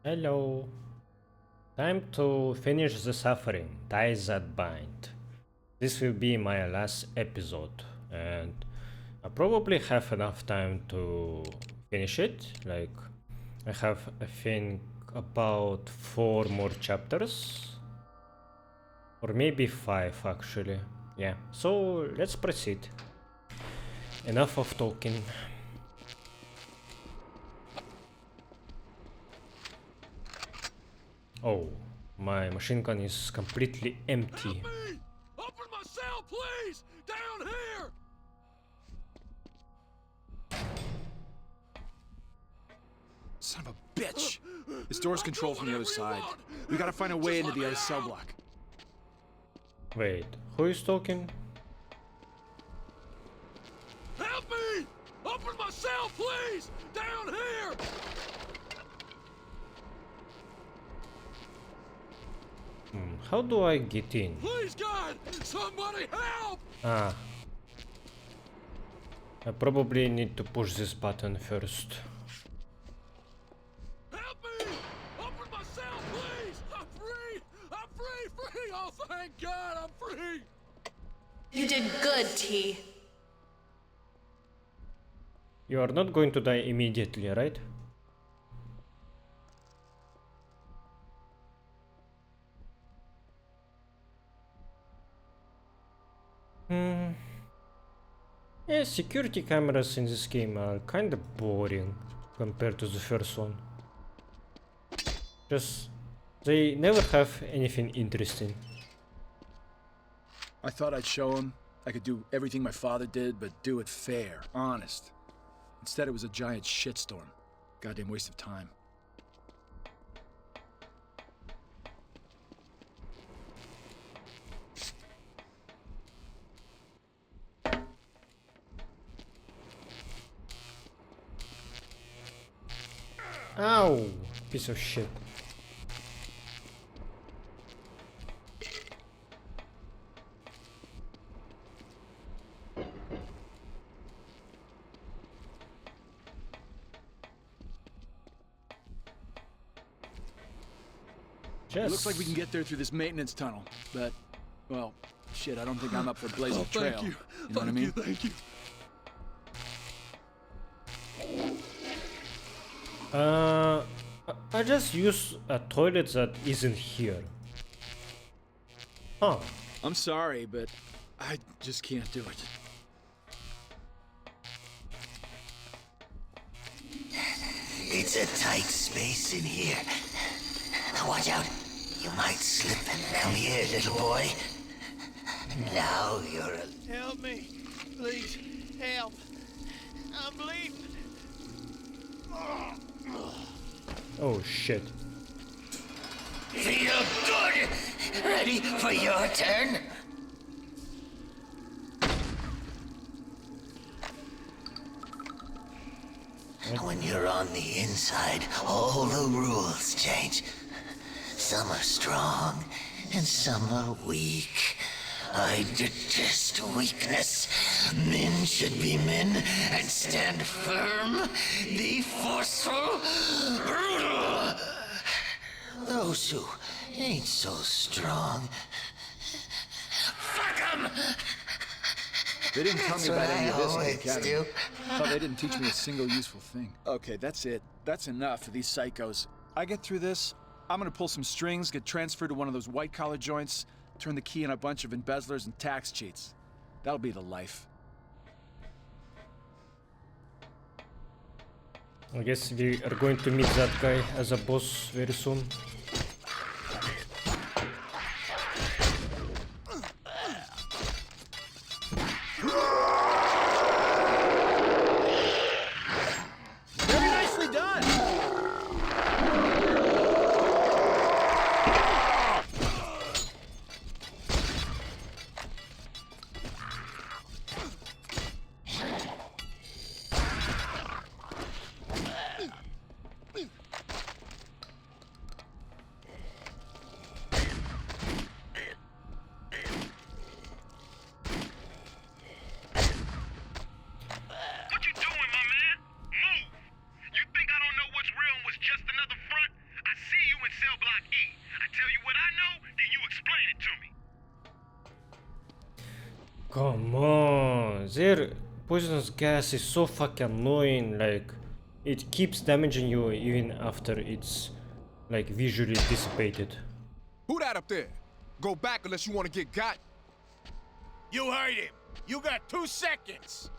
Hello. Time to finish the suffering, ties that bind. This will be my last episode, and I probably have enough time to finish it. Like, I have, I think, about 4 more chapters, or maybe 5 actually. Yeah, so let's proceed. Enough of talking. Oh, my machine gun is completely empty. Help me! Open my cell, please! Down here! Son of a bitch! This door's controlled from the other side. We gotta find a way into the other cell block. Wait, who is talking? Help me! Open my cell, please! Down here! How do I get in? Please, God! Somebody help! Ah. I probably need to push this button first. Help me! Open my cell, please! I'm free! I'm free! Free! Oh, thank God, I'm free! You did good, T. You are not going to die immediately, right? Yeah, security cameras in this game are kinda boring compared to the first one. Just, they never have anything interesting. I thought I'd show him I could do everything my father did, but do it fair, honest. Instead, it was a giant shitstorm. Goddamn waste of time. Ow! Piece of shit. It looks like we can get there through this maintenance tunnel, but, well, shit, I don't think I'm up for blazing a trail. Thank you. You know what I mean? Thank you. I just use a toilet that isn't here. Huh. I'm sorry, but I just can't do it. It's a tight space in here. Now watch out. You might slip down here, little boy. Now you're a... Help me. Please. Help. I'm bleeding. Oh shit. Feel good. Ready for your turn? When you're on the inside, all the rules change. Some are strong, and some are weak. I detest weakness. Men should be men and stand firm, be forceful, brutal. Those who ain't so strong, fuck 'em! They didn't tell me That's about what any of I this in the always academy. do. Hell, they didn't teach me a single useful thing. Okay, that's it. That's enough for these psychos. I get through this, I'm gonna pull some strings, get transferred to one of those white-collar joints, turn the key on a bunch of embezzlers and tax cheats. That'll be the life. I guess we are going to meet that guy as a boss very soon. Very nicely done! not eat. I tell you what I know, then you explain it to me. Come on, their poisonous gas is so fucking annoying, like it keeps damaging you even after it's like visually dissipated. Who that up there? Go back unless you want to get got. You heard him. You got 2 seconds.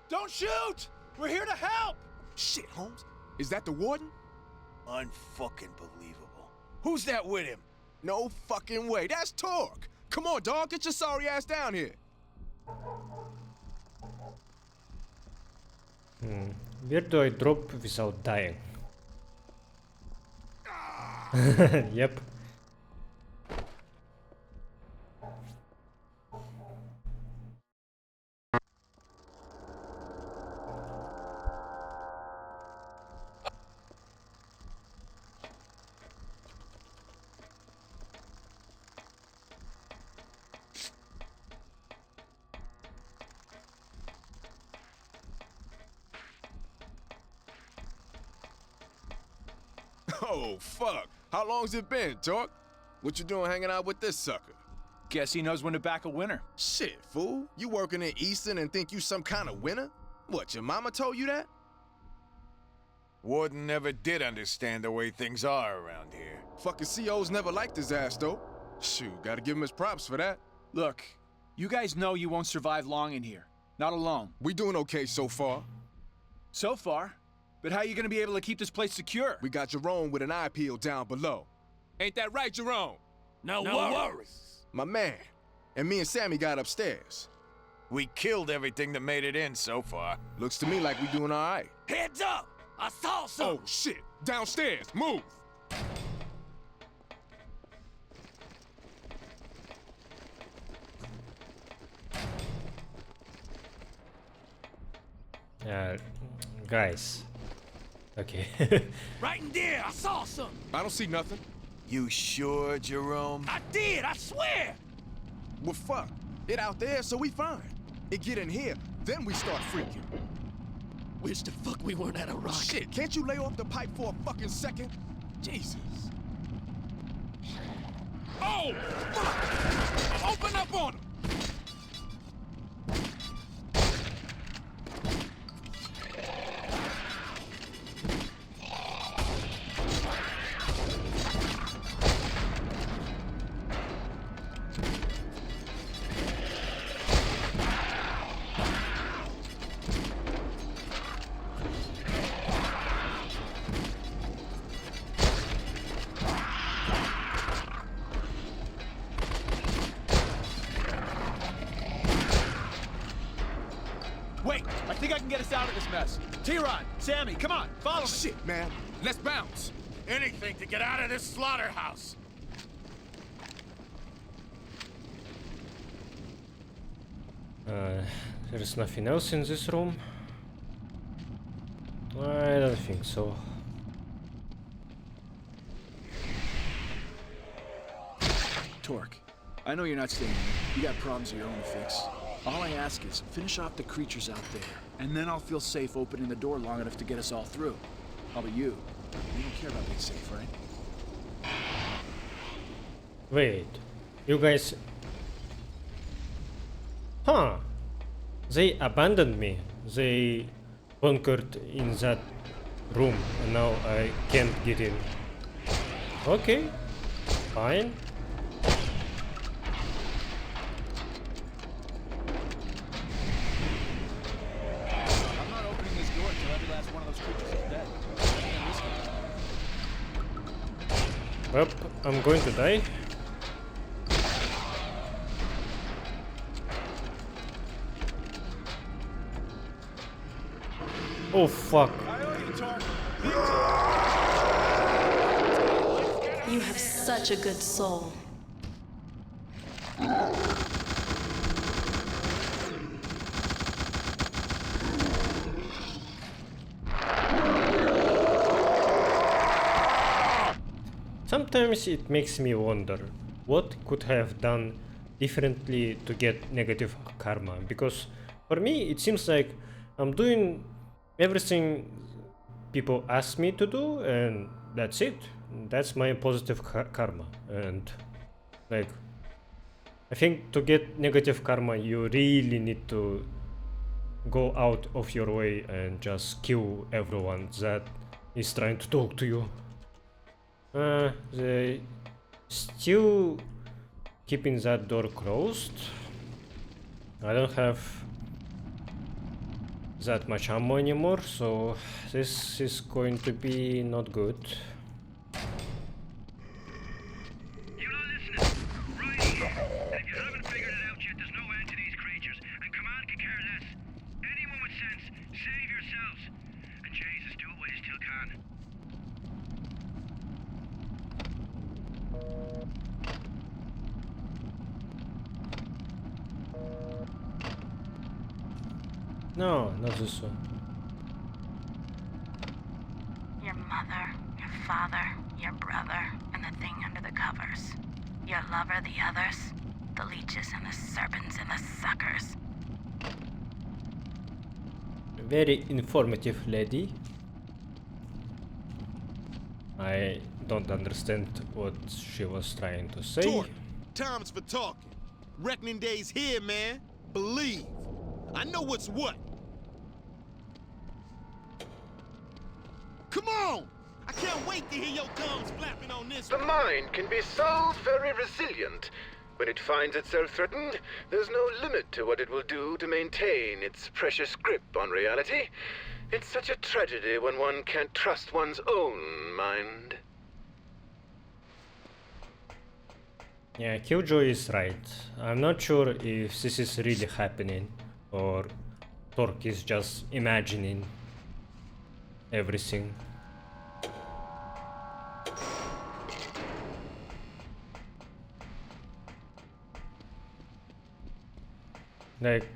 Don't shoot! We're here to help! Shit, Holmes. Is that the warden? Unfucking believable. Who's that with him? No fucking way. That's Torque. Come on, dog. Get your sorry ass down here. Where do I drop without dying? Yep. Oh, fuck. How long's it been, Torque? What you doing hanging out with this sucker? Guess he knows when to back a winner. Shit, fool. You working in Easton and think you some kind of winner? What, your mama told you that? Warden never did understand the way things are around here. Fucking CO's never liked his ass, though. Shoot, gotta give him his props for that. Look, you guys know you won't survive long in here. Not alone. We doing okay so far. So far. But how are you gonna be able to keep this place secure? We got Jerome with an eye peel down below. Ain't that right, Jerome? No worries. My man. And me and Sammy got upstairs. We killed everything that made it in so far. Looks to me like we doing all right. Heads up! I saw something! Oh, shit. Downstairs. Move. Guys. Okay. Right in there! I saw something! I don't see nothing. You sure, Jerome? I did! I swear! Well, fuck. It out there, so we fine. It get in here, then we start freaking. Wish the fuck we weren't at a rock. Shit, can't you lay off the pipe for a fucking second? Jesus. Oh! Fuck! Open up on him! Wait, I think I can get us out of this mess. T-Rod, Sammy, come on, follow me. Shit, man. Let's bounce. Anything to get out of this slaughterhouse! There's nothing else in this room? I don't think so. Torque, I know you're not staying here. You got problems of your own to fix. All I ask is finish off the creatures out there, and then I'll feel safe opening the door long enough to get us all through. How about you? You don't care about being safe, right? Wait, you guys... Huh. They abandoned me. They bunkered in that room, and now I can't get in. Okay, fine. I'm not opening this door until every last one of those creatures is dead. Well, I'm going to die. Oh fuck. You have such a good soul. Sometimes it makes me wonder what could I have done differently to get negative karma, because for me it seems like I'm doing everything people ask me to do, and that's it. That's my positive karma. And like, I think to get negative karma, you really need to go out of your way and just kill everyone that is trying to talk to you. They still keeping that door closed. I don't have that much ammo anymore, so this is going to be not good. You not listening? Right here. And if you haven't figured it out yet, there's no end to these creatures, and Command could care less. Anyone with sense, save yourselves. And Jesus, do it while you still can. No, not this one. Your mother, your father, your brother, and the thing under the covers. Your lover, the others, the leeches and the serpents and the suckers. Very informative lady. I don't understand what she was trying to say. Tort, time's for talking. Reckoning day's here, man. Believe. I know what's what. Come on! I can't wait to hear your tongues flapping on this. The mind can be so very resilient. When it finds itself threatened, there's no limit to what it will do to maintain its precious grip on reality. It's such a tragedy when one can't trust one's own mind. Yeah, Killjoy is right. I'm not sure if this is really happening or Torque is just imagining everything. Like,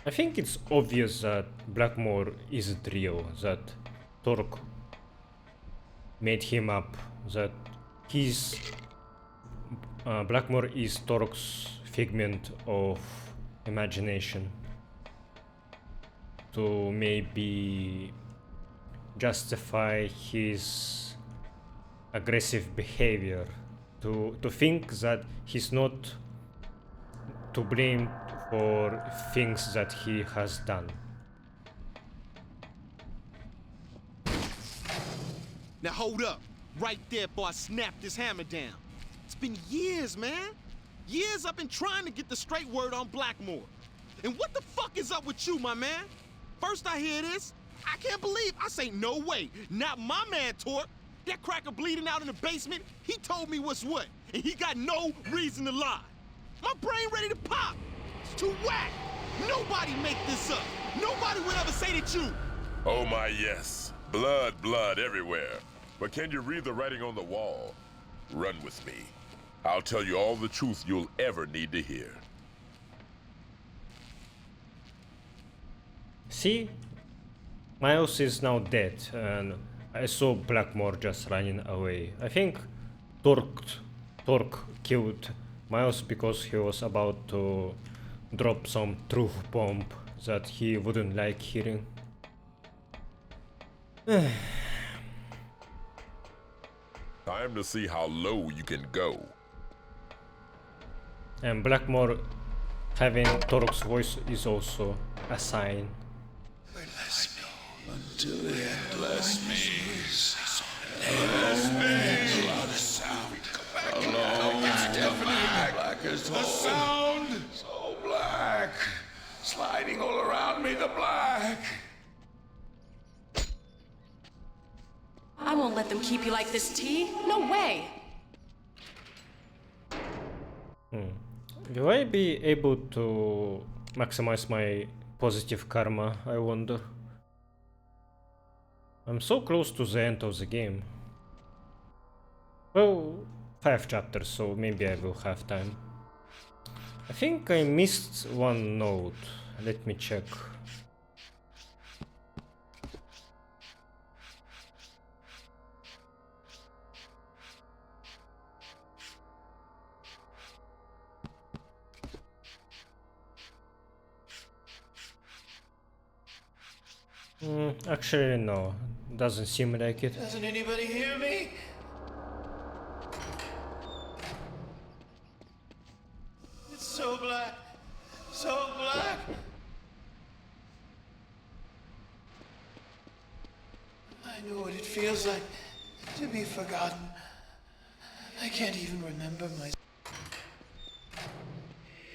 I think it's obvious that Blackmore isn't real, that Torque made him up, that he's Blackmore is Torque's figment of imagination to maybe justify his aggressive behavior, to think that he's not to blame for things that he has done. Now hold up. Right there before I snap this hammer down. It's been years, man. Years I've been trying to get the straight word on Blackmore. And what the fuck is up with you, my man? First I hear this, I can't believe. I say no way. Not my man, Torque. That cracker bleeding out in the basement, he told me what's what. And he got no reason to lie. My brain ready to pop. It's too whack. Nobody make this up. Nobody would ever say that you. Oh my yes. Blood, blood everywhere. But can you read the writing on the wall? Run with me. I'll tell you all the truth you'll ever need to hear. See? Miles is now dead, and I saw Blackmore just running away. I think Torque killed Miles because he was about to drop some truth bomb that he wouldn't like hearing. Time to see how low you can go. And Blackmore having Torque's voice is also a sign. Bless me until the end. Bless me. Bless me. The sound. Alone. Definitely black as the sound. So black. Sliding all around me, the black. I won't let them keep you like this, T. No way. Will I be able to maximize my positive karma, I wonder? I'm so close to the end of the game. Well, 5 chapters, so maybe I will have time. I think I missed one note. Let me check. Actually, no. doesn't seem like it. Doesn't anybody hear me? It's so black. So black. I know what it feels like to be forgotten. I can't even remember my...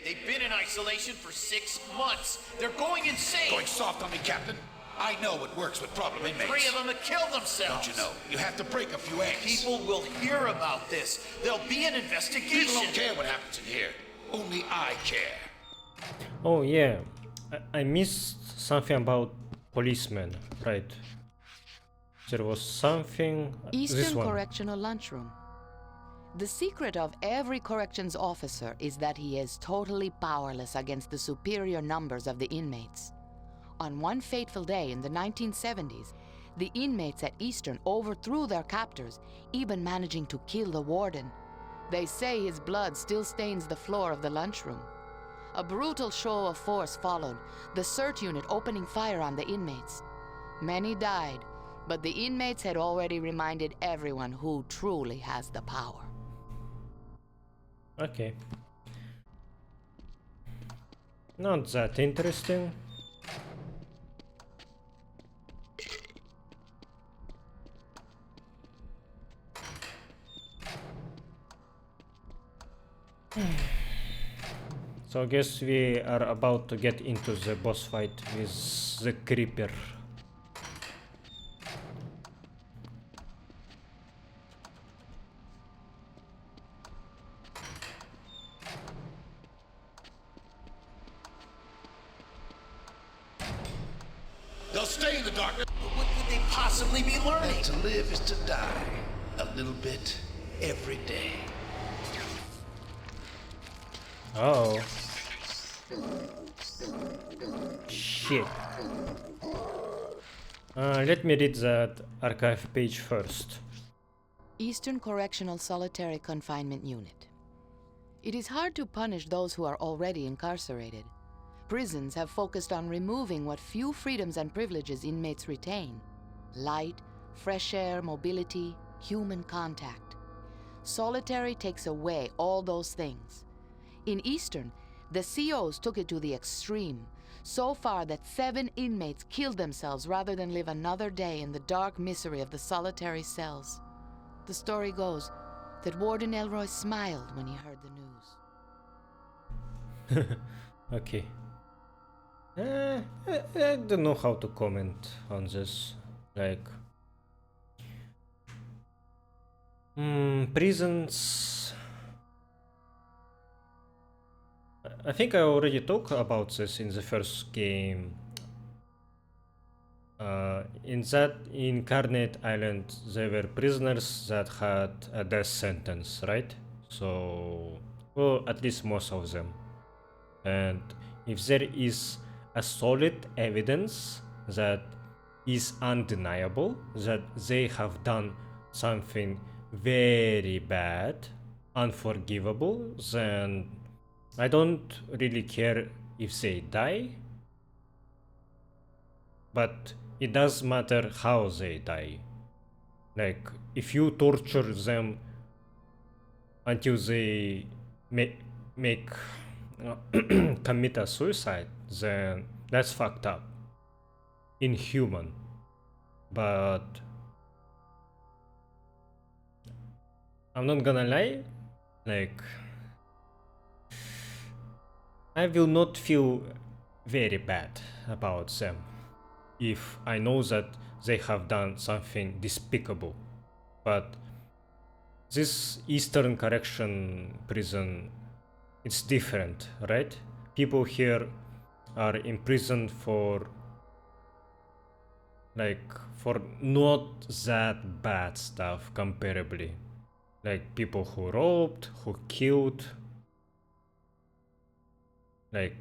They've been in isolation for 6 months. They're going insane. Going soft on me, Captain? I know what works with problem inmates. 3 of them have killed themselves. Don't you know? You have to break a few eggs. People will hear about this. There'll be an investigation. People don't care what happens in here. Only I care. Oh yeah, I missed something about policemen, right? There was something... this Eastern one. Correctional Lunchroom. The secret of every corrections officer is that he is totally powerless against the superior numbers of the inmates. On one fateful day in the 1970s, the inmates at Eastern overthrew their captors, even managing to kill the warden. They say his blood still stains the floor of the lunchroom. A brutal show of force followed, the CERT unit opening fire on the inmates. Many died, but the inmates had already reminded everyone who truly has the power. Okay. Not that interesting. So I guess we are about to get into the boss fight with the Creeper. They'll stay in the darkness. What could they possibly be learning? And to live is to die. A little bit every day. Oh. Shit. Let me read that archive page first. Eastern Correctional Solitary Confinement Unit. It is hard to punish those who are already incarcerated. Prisons have focused on removing what few freedoms and privileges inmates retain: light, fresh air, mobility, human contact. Solitary takes away all those things. In Eastern, the COs took it to the extreme, so far that 7 inmates killed themselves rather than live another day in the dark misery of the solitary cells. The story goes that Warden Elroy smiled when he heard the news. Okay. I don't know how to comment on this. Like, prisons. I think I already talked about this in the first game. In Carnate Island, there were prisoners that had a death sentence, right? So, well, at least most of them. And if there is a solid evidence that is undeniable that they have done something very bad, unforgivable, then I don't really care if they die. But it does matter how they die. Like, if you torture them until they commit a suicide, then that's fucked up. Inhuman. But I'm not gonna lie, like, I will not feel very bad about them if I know that they have done something despicable. But this Eastern Correction prison, it's different, right? People here are imprisoned for not that bad stuff comparably. Like people who robbed, who killed. Like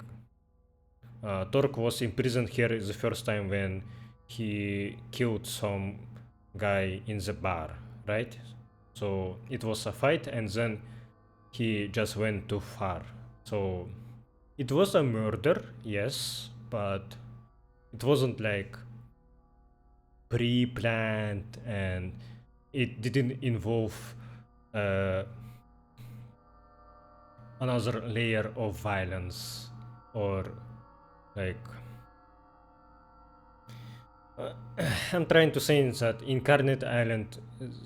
Torque was imprisoned here the first time when he killed some guy in the bar, right? So it was a fight and then he just went too far. So it was a murder, yes, but it wasn't like pre-planned and it didn't involve another layer of violence or like I'm trying to say that in Carnet Island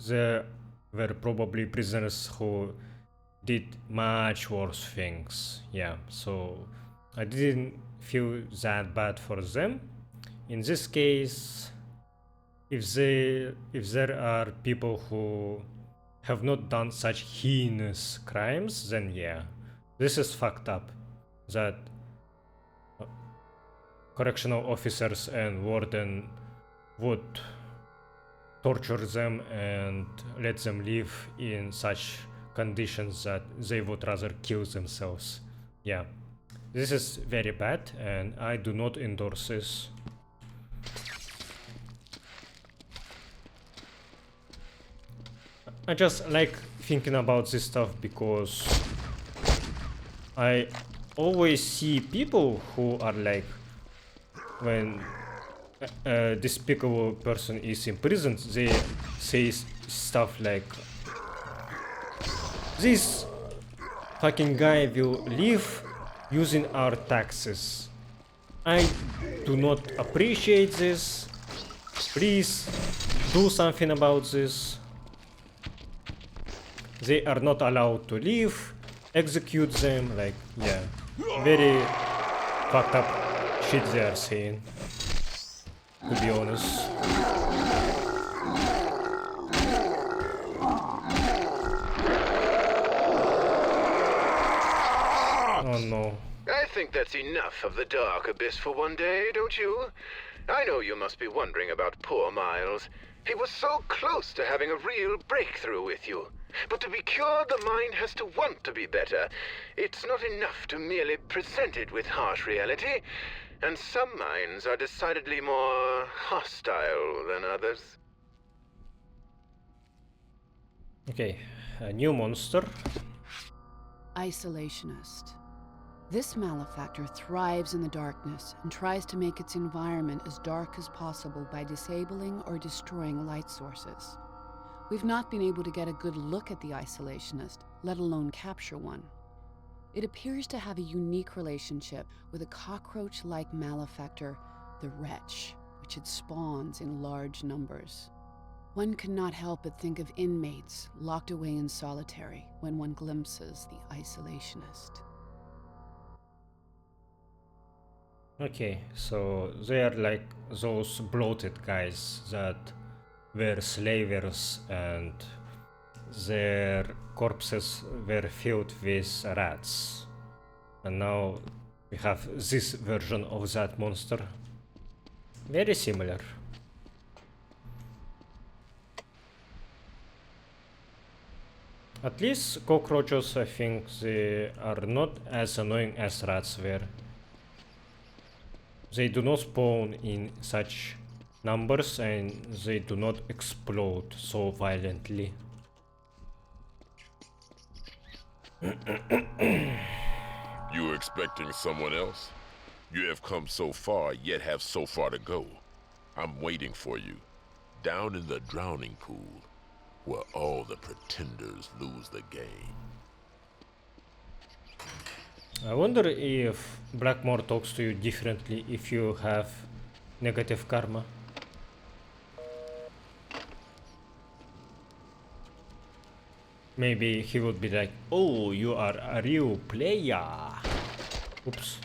there were probably prisoners who did much worse things. Yeah, so I didn't feel that bad for them. In this case, if there are people who have not done such heinous crimes, then yeah, this is fucked up that correctional officers and warden would torture them and let them live in such conditions that they would rather kill themselves. Yeah, this is very bad and I do not endorse this. I just like thinking about this stuff because I always see people who are like, when a despicable person is imprisoned, they say stuff like, this fucking guy will live using our taxes. I do not appreciate this. Please do something about this. They are not allowed to leave. Execute them. Like, yeah, very fucked up shit they are saying, to be honest. Oh no. I think that's enough of the Dark Abyss for one day, don't you? I know you must be wondering about poor Miles. He was so close to having a real breakthrough with you. But to be cured, the mind has to want to be better. It's not enough to merely present it with harsh reality. And some minds are decidedly more hostile than others. Okay, a new monster. Isolationist. This malefactor thrives in the darkness and tries to make its environment as dark as possible by disabling or destroying light sources. We've not been able to get a good look at the Isolationist, let alone capture one. It appears to have a unique relationship with a cockroach-like malefactor, the Wretch, which it spawns in large numbers. One cannot help but think of inmates locked away in solitary when one glimpses the Isolationist. Okay, so they are like those bloated guys that were slavers and their corpses were filled with rats. And now we have this version of that monster. Very similar. At least cockroaches, I think they are not as annoying as rats were. They do not spawn in such numbers and they do not explode so violently. You were expecting someone else? You have come so far, yet have so far to go. I'm waiting for you, down in the drowning pool, where all the pretenders lose the game. I wonder if Blackmore talks to you differently if you have negative karma. Maybe he would be like, oh, you are a real player. Oops.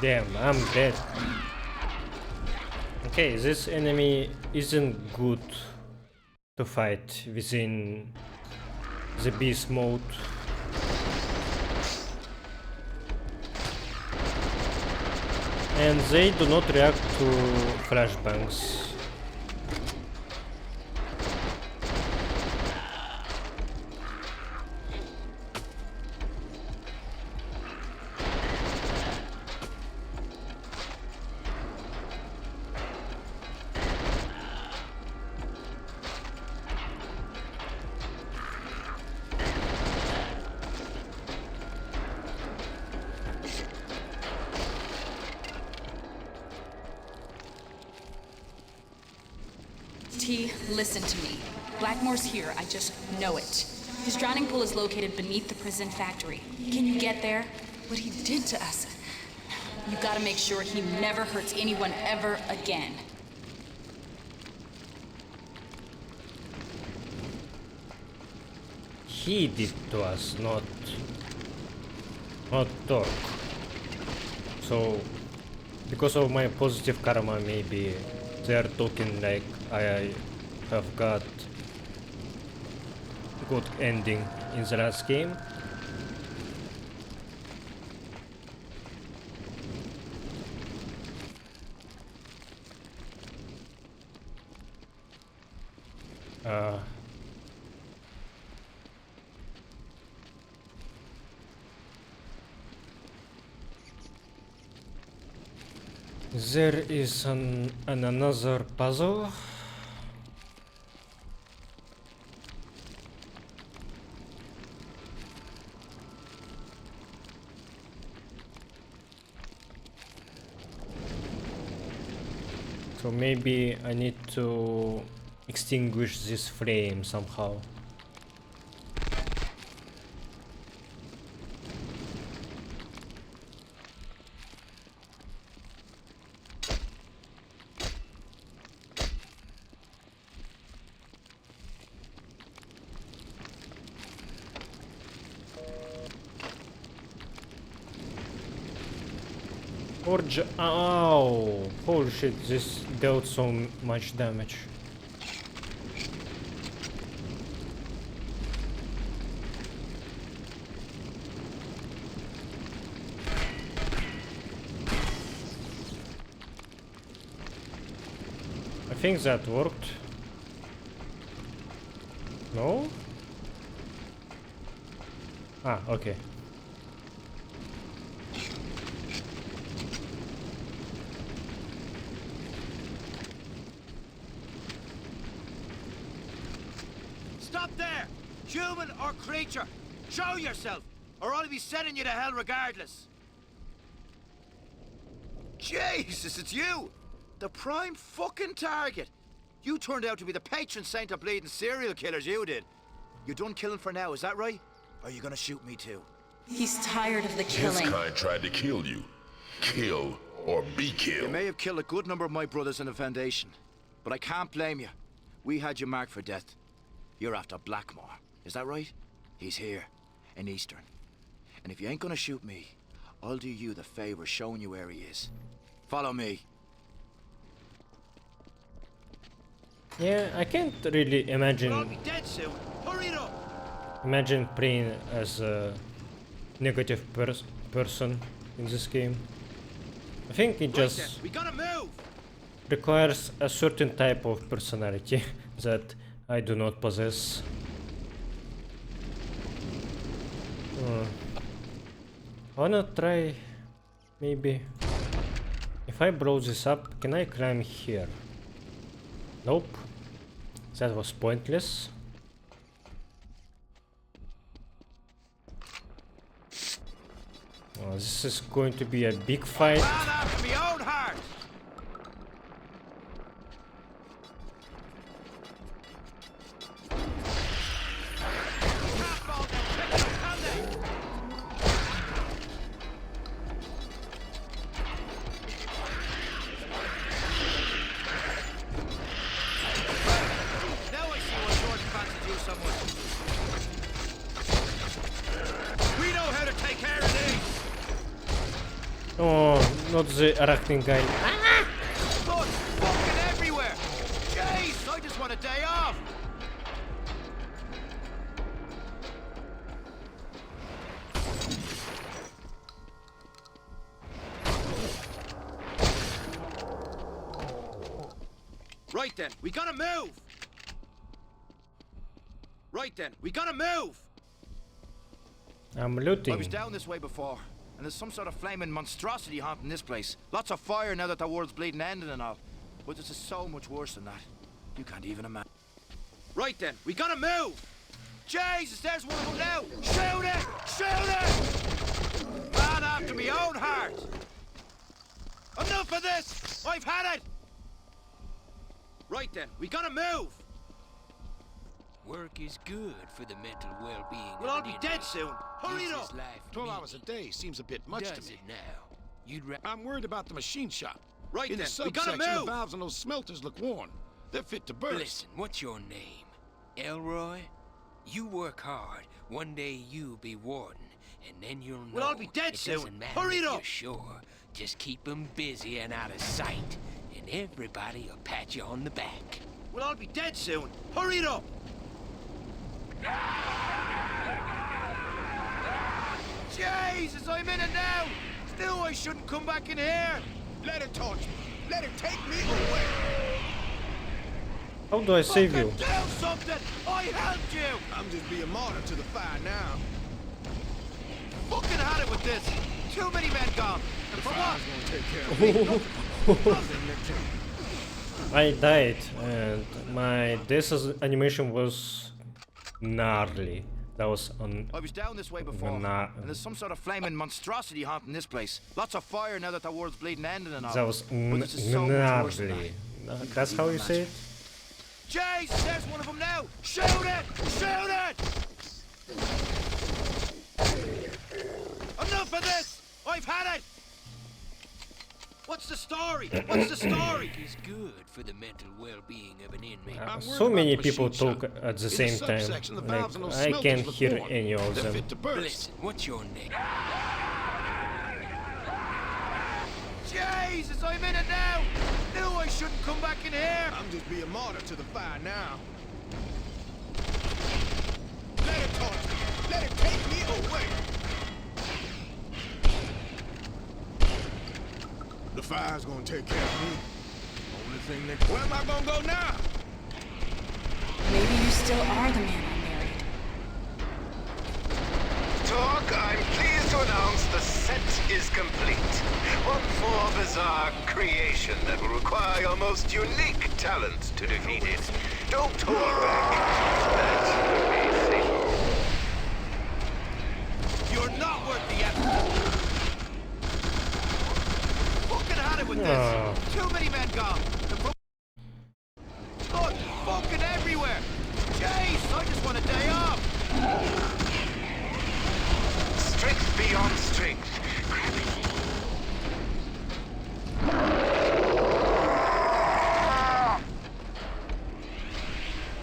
Damn, I'm dead. Okay, this enemy isn't good to fight within the beast mode. and they do not react to flashbangs. T, listen to me. Blackmore's here, I just know it. His drowning pool is located beneath the prison factory. Can you get there? What he did to us. You gotta make sure he never hurts anyone ever again. He did to us, not Doc. So, because of my positive karma, maybe they are talking like I have got good ending in the last game. There is another puzzle. So maybe I need to extinguish this flame somehow. Ow! Holy shit, this dealt so much damage. I think that worked. No? Ah, okay. Stop there! Human or creature! Show yourself, or I'll be sending you to hell regardless! Jesus, it's you! The prime fucking target! You turned out to be the patron saint of bleeding serial killers, you did. You done killing for now, is that right? Or are you gonna shoot me too? He's tired of the killing. His kind tried to kill you. Kill or be killed. You may have killed a good number of my brothers in the Foundation, but I can't blame you. We had you marked for death. You're after Blackmore, is that right? He's here, in Eastern. And if you ain't gonna shoot me, I'll do you the favor showing you where he is. Follow me. Yeah, I can't really imagine. I'll be dead soon. Hurry it up. Imagine playing as a negative person in this game. I think it just We gotta move. requires a certain type of personality that I do not possess. I wanna try, maybe. If I blow this up, can I climb here? Nope. That was pointless. Oh, this is going to be a big fight. Oh, not the arachnid guy. Blood fucking everywhere. Jeez, I just want a day off. Right then, we gotta move! Right then, we gotta move! I'm looting. I was down this way before, and there's some sort of flaming monstrosity haunting this place. Lots of fire now that the world's bleeding ending and all. But this is so much worse than that. You can't even imagine. Right then, we gotta move! Jesus, there's one of them now! Shoot it! Shoot it! Man after me own heart! Enough of this! I've had it! Right then, we gotta move! Work is good for the mental well-being. We'll all be dead soon. Hurry it up! 12 hours a day seems a bit much to me. Now? I'm worried about the machine shop. Right In then, the we gotta subsection, the move! valves on those smelters look worn. They're fit to burst. Listen, what's your name? Elroy? You work hard. One day you'll be warden, and then you'll know. We'll all be dead it soon. doesn't matter Hurry it if up! You're sure. Just keep them busy and out of sight, and everybody will pat you on the back. We'll all be dead soon. Hurry it up! Jesus, I'm in it now! Still, I shouldn't come back in here! Let it torch me. Let it take me away. How do I save you? Do something! I helped you! I'm just being martyr to the fire now. Fucking had it with this! Too many men gone! And for what? Gonna take care of me. I died, and my death animation was gnarly. That was I was down this way before, and there's some sort of flaming monstrosity haunting this place. Lots of fire now that the world's bleeding ending and all. That was But this is so much worse than gnarly. that. That's how you say it? Jesus, there's one of them now! Shoot it! Shoot it! Enough of this! I've had it! What's the story? What's the story? Work is good for the mental well-being of an inmate. So many people talk at the same time. Like, I can't hear any of them. Listen, what's your name? Jesus, I'm in it now! Knew I shouldn't come back in here! I'm just being martyr to the fire now. Let it torch me. Let it take me away. The fire's gonna take care of me. Only thing that... Where am I gonna go now? Maybe you still are the man I married. Talk, I'm pleased to announce the set is complete. One more bizarre creation that will require your most unique talent to defeat it. Don't hold back. That will be fatal. You're not worth the effort! Fucking had it with this! Too many men gone! Blood fucking everywhere! Jeez, I just want a day off! Strength beyond strength.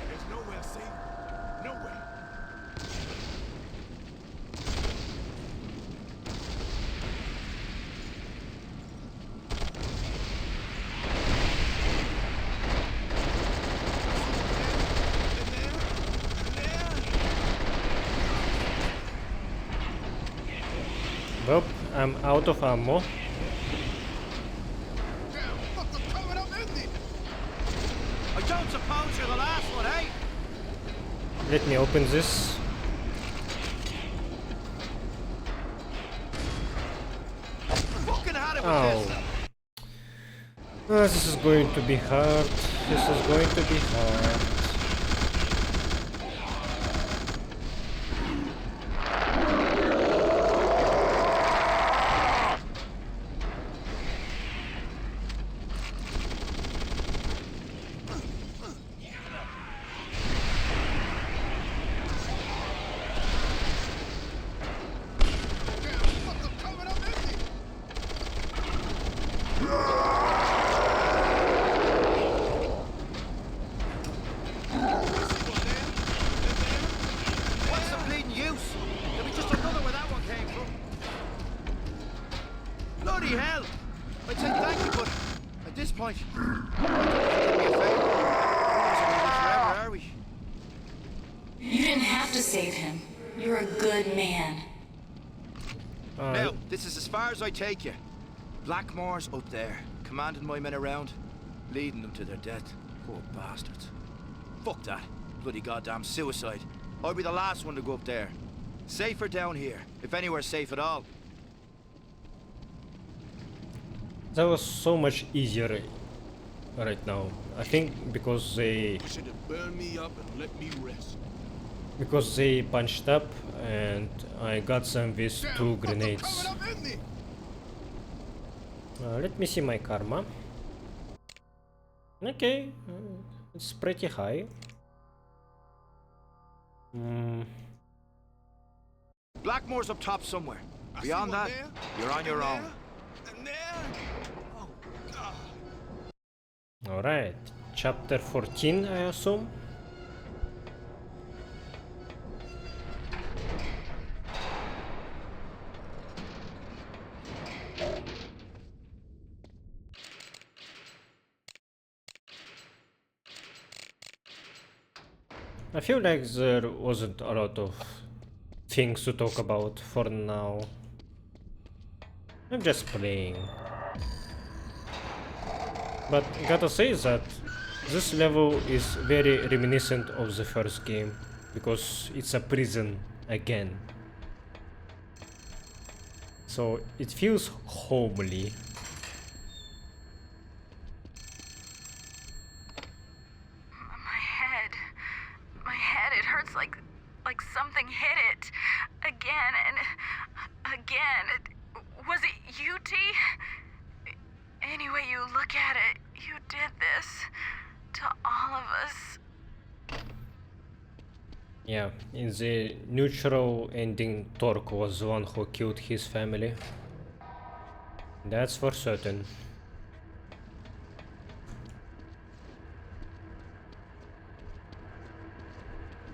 There's nowhere safe. Nowhere. Well, I'm out of ammo. I don't suppose you're the last one, eh? Let me open this. Fucking had it with Oh. This is going to be hard. This is going to be hard. What's the bleeding use? There'll be just another where that one came from. Bloody hell! I'd say thank you, but at this point, I don't think it'd be a favor. Otherwise we're gonna live forever, are we? You didn't have to save him. You're a good man. Now, this is as far as I take you. Blackmore's up there, commanding my men around, leading them to their death. Poor bastards. Fuck that. Bloody goddamn suicide. I'll be the last one to go up there. Safer down here, if anywhere's safe at all. That was so much easier right now. I think because they Should have burned me up and let me rest. because they punched up and I got them with two grenades. Let me see my karma. Okay, it's pretty high. Blackmore's up top somewhere. Beyond that, you're on your own. Alright, chapter 14, I assume. I feel like there wasn't a lot of things to talk about for now. I'm just playing. But gotta say that this level is very reminiscent of the first game, because it's a prison again. So it feels homely. My head, it hurts like something hit it. Again and again. Was it you, T? Any way you look at it, you did this to all of us. Yeah, in the neutral ending, Torque was the one who killed his family. That's for certain.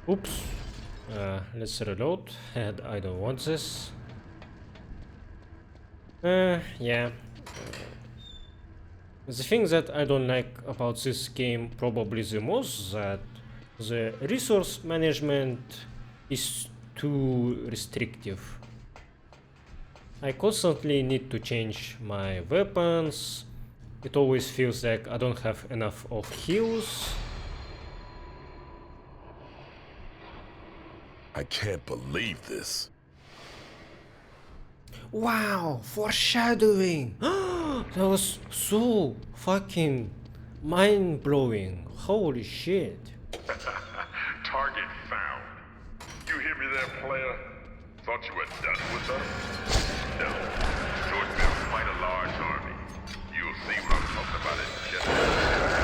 Oops. Let's reload. I don't want this. Yeah. The thing that I don't like about this game probably the most, that the resource management is too restrictive. I constantly need to change my weapons. It always feels like I don't have enough of heals. I can't believe this. Wow, foreshadowing! That was so fucking mind-blowing. Holy shit. Target found. You hear me there, player? Thought you were done with us? No. George built quite a large army. You'll see what I'm talking about in just a minute.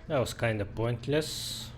That was kinda pointless.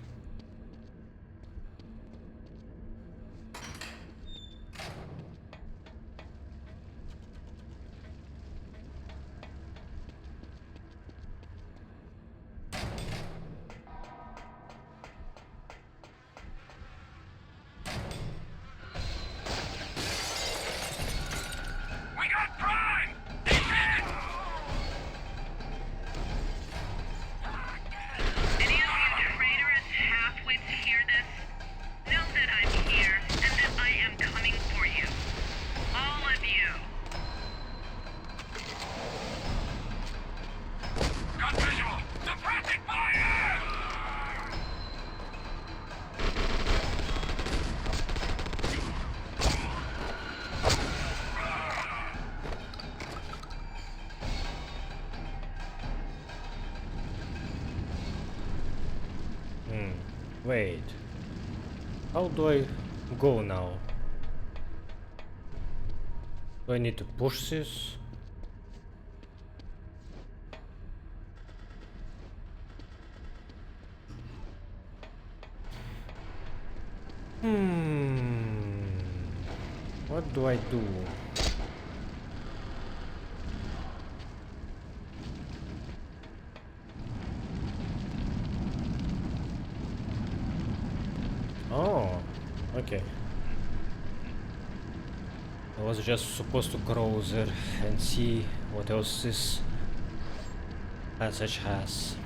Wait, how do I go now? Do I need to push this? What do I do? Oh, okay. I was just supposed to crouch there and see what else this passage has.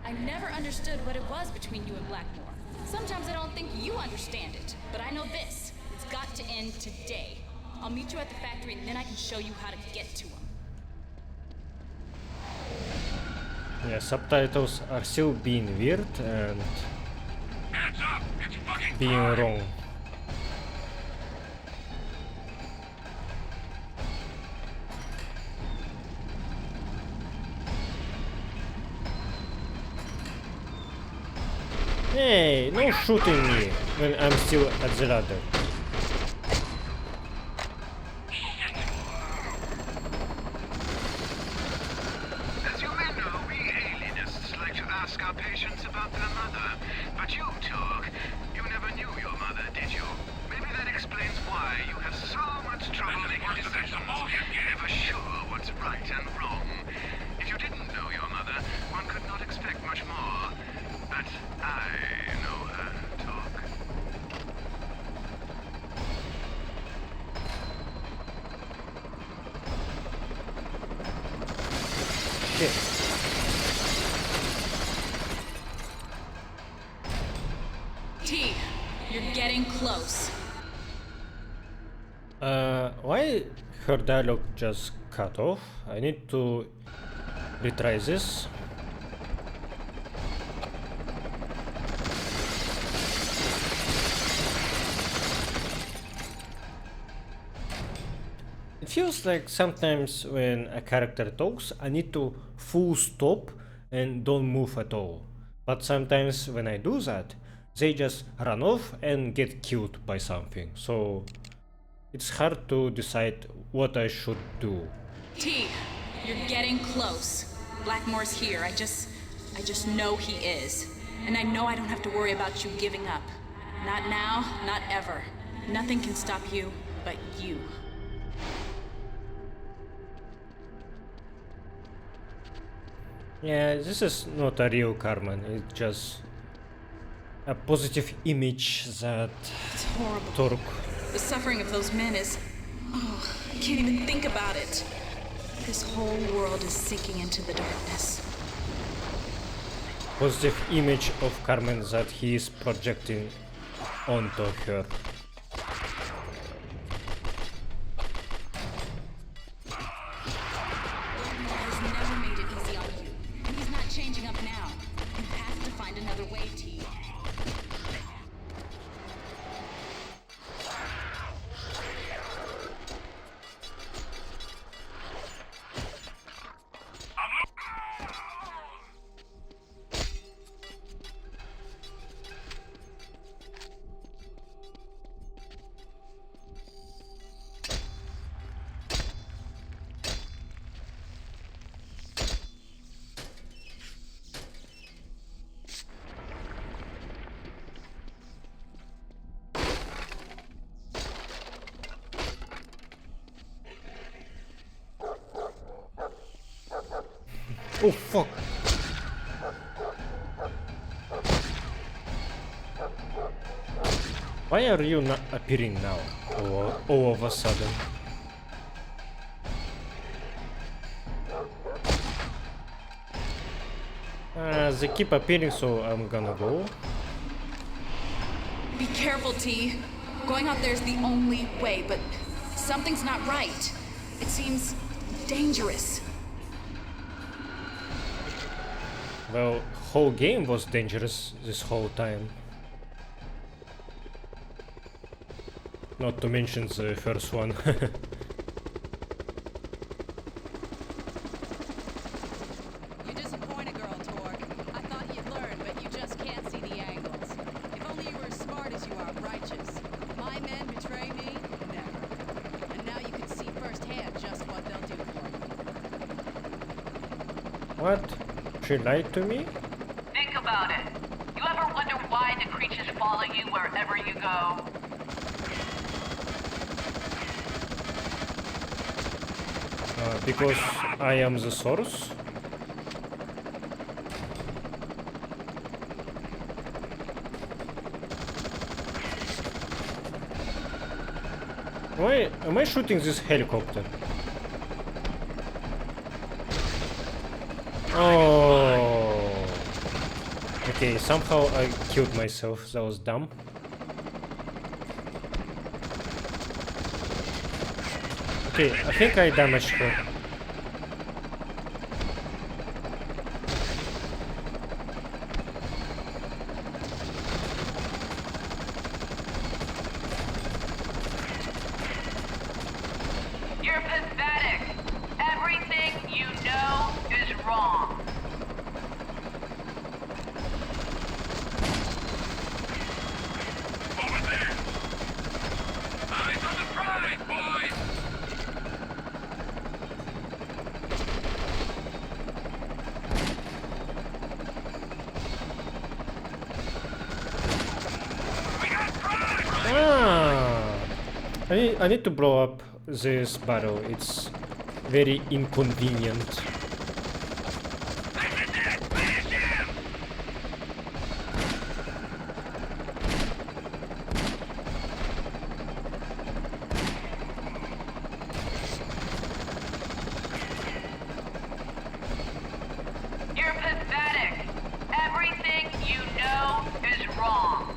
I never understood what it was between you and Blackmore. Sometimes I don't think you understand it, but I know this. It's got to end today. I'll meet you at the factory and then I can show you how to get to him. Yeah, subtitles are still being weird and being wrong. Hey, no shooting me when I'm still at the ladder. As you may know, we alienists like to ask our patients about their mother. But you, Torg, you never knew your mother, did you? Maybe that explains why you have so much trouble making decisions, never sure what's right and wrong. If you didn't know your mother, one could not expect much more. But I know her, Torg. T, you're getting close. Why her dialogue just cut off? I need to retry this. It feels like sometimes when a character talks, I need to full stop and don't move at all. But sometimes when I do that, they just run off and get killed by something. So it's hard to decide what I should do. T, you're getting close. Blackmore's here. I just know he is. And I know I don't have to worry about you giving up. Not now, not ever. Nothing can stop you but you. Yeah, this is not a real Carmen, it's just a positive image that It's horrible. Torg. The suffering of those men is... Oh, I can't even think about it. This whole world is sinking into the darkness. Positive image of Carmen that he is projecting onto her. He's never made it easy on you. And he's not changing up now. You have to find another way, T. Oh fuck! Why are you not appearing now? All of a sudden. They keep appearing, so I'm gonna go. Be careful, T. Going out there's the only way, but something's not right. It seems dangerous. Well, whole game was dangerous this whole time. not to mention the first one. You disappoint a girl, Torg. I thought you'd learn, but you just can't see the angles. If only you were as smart as you are righteous. My men betray me? Never. And now you can see firsthand just what they'll do for you. What? She lied to me? Think about it. You ever wonder why the creatures follow you wherever you go? Because I am the source? Why am I shooting this helicopter? Oh. Okay, somehow I killed myself. That was dumb. Okay, I think I damaged her. You're pathetic. Everything you know is wrong. Over there! Eyes on the prize, boys! I need to blow up this barrel. It's very inconvenient. You're pathetic. Everything you know is wrong.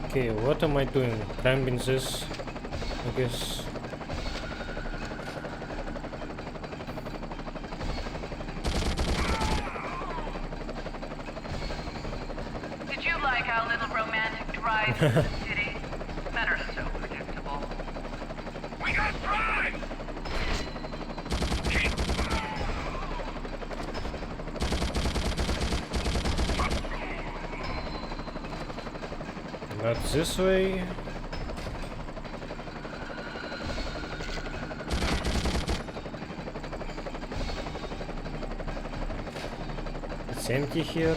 Okay, what am I doing? Climbing this, I guess. Did you like our little romantic drive to the city? Men are so predictable. We got prize! Not this way. It's empty here.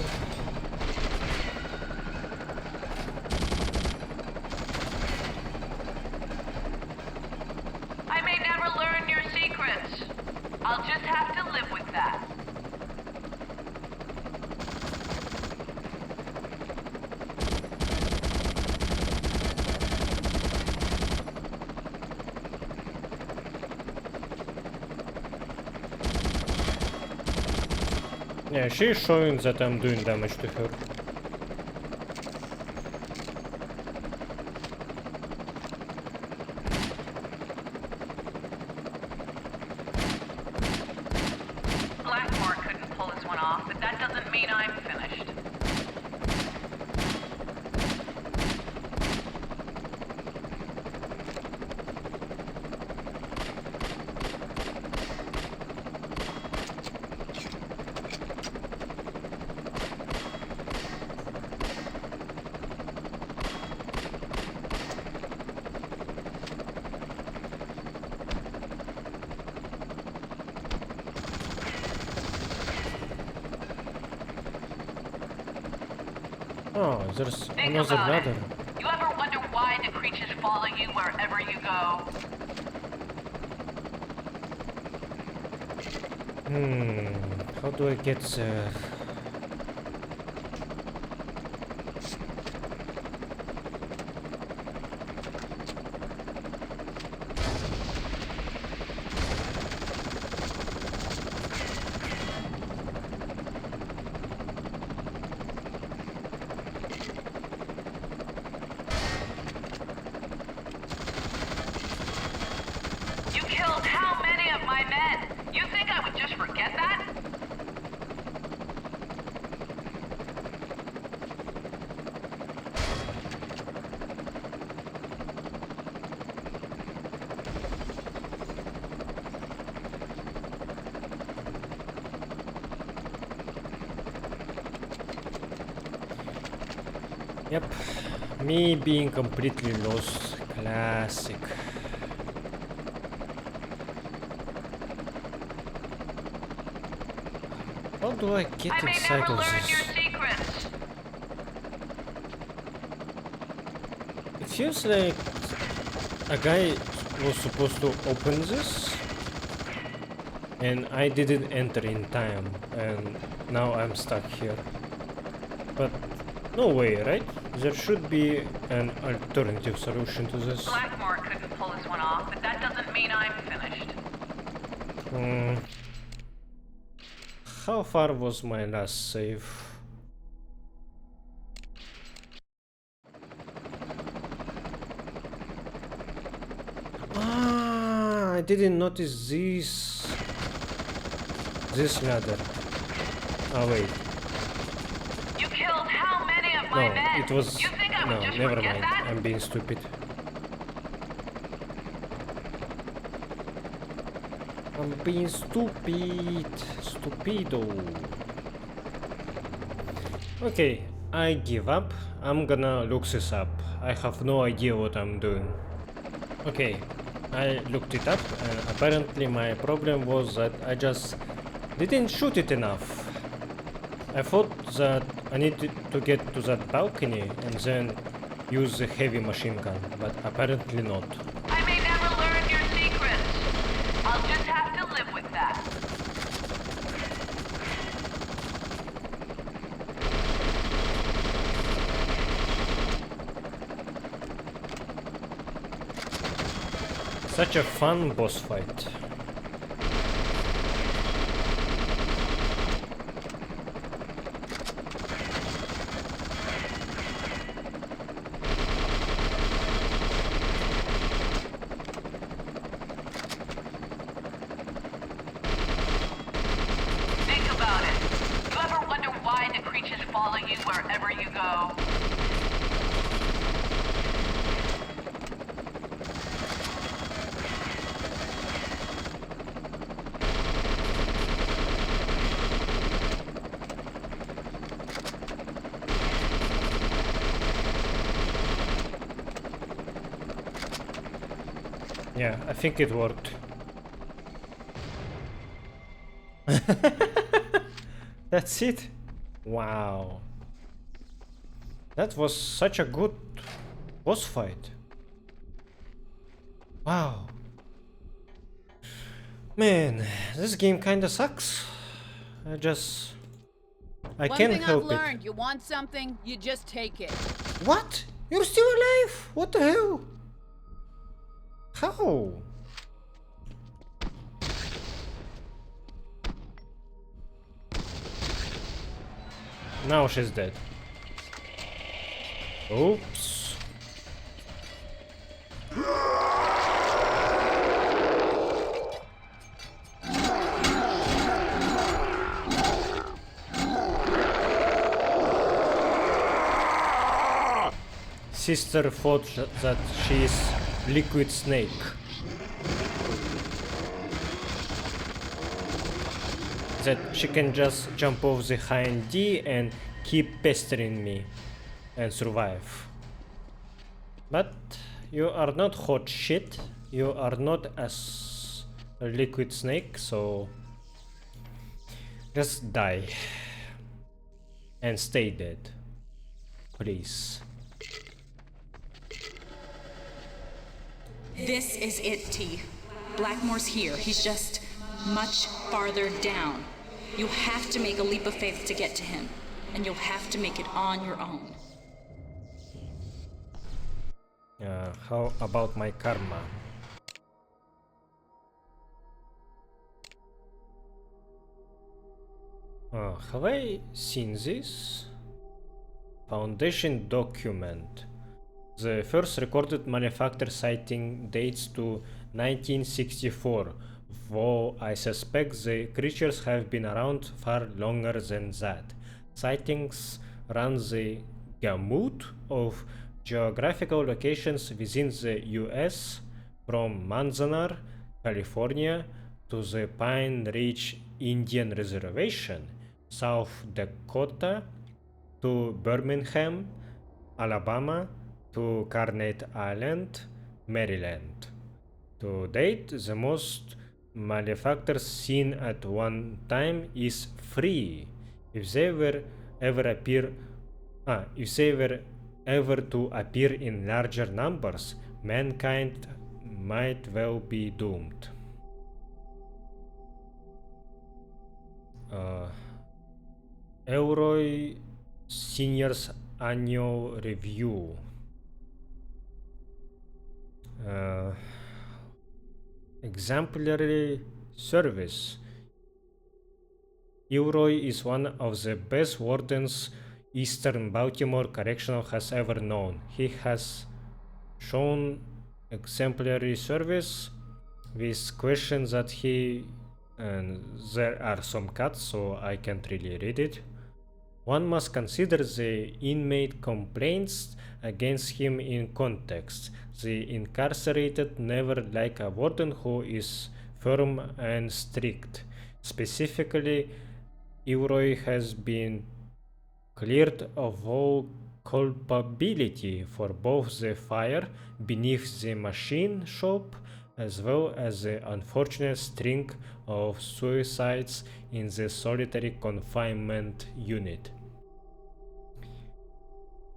I may never learn your secrets. I'll just have to live with that. Yeah, she's showing that I'm doing damage to her. Blackmore couldn't pull this one off, but that doesn't mean I'm finished. Oh, there's Think another about ladder. it. You ever wonder why the creatures follow you wherever you go? How do I get there? my men. You think I would just forget that? Yep, me being completely lost. Classic. How do I get inside of this? It feels like a guy was supposed to open this and I didn't enter in time and now I'm stuck here. But no way, right? There should be an alternative solution to this. Blackmore couldn't pull this one off, but that doesn't mean I'm finished. How far was my last save? Ah, I didn't notice this ladder. Oh wait. You killed how many of my men? No, it was... You think I would No, just never forget mind. that? I'm being stupid. I'm being stupid. Stupido. Okay, I give up. I'm gonna look this up. I have no idea what I'm doing. Okay, I looked it up and apparently my problem was that I just didn't shoot it enough. I thought that I needed to get to that balcony and then use the heavy machine gun, but apparently not. I may never learn your secrets. I'll just have to live with that. Such a fun boss fight. Think about it. You ever wonder why the creatures follow you wherever you go? Yeah, I think it worked. That's it? Wow. That was such a good boss fight. Wow. Man, this game kinda sucks. I can't help One thing I've learned, you want something, you just take it. What? You're still alive? What the hell? How? Now she's dead. Oops. Sister thought that she's Liquid Snake. That she can just jump off the hind D and keep pestering me and survive. But you are not hot shit. You are not as a Liquid Snake, so just die and stay dead, please. This is it, T. Blackmore's here. He's just much farther down. You have to make a leap of faith to get to him, and you'll have to make it on your own. How about my karma? Have I seen this? Foundation document. The first recorded malefactor sighting dates to 1964, though I suspect the creatures have been around far longer than that. Sightings run the gamut of geographical locations within the US, from Manzanar, California, to the Pine Ridge Indian Reservation, South Dakota, to Birmingham, Alabama, to Carnate Island, Maryland. To date, the most malefactors seen at one time is 3. If they were ever to appear in larger numbers, mankind might well be doomed. Elroy Senior's Annual Review. Exemplary service. Elroy is one of the best wardens Eastern Baltimore Correctional has ever known. He has shown exemplary service with questions that and there are some cuts, so I can't really read it. One must consider the inmate complaints against him in context. The incarcerated never like a warden who is firm and strict. Specifically, Elroy has been cleared of all culpability for both the fire beneath the machine shop as well as the unfortunate string of suicides in the solitary confinement unit.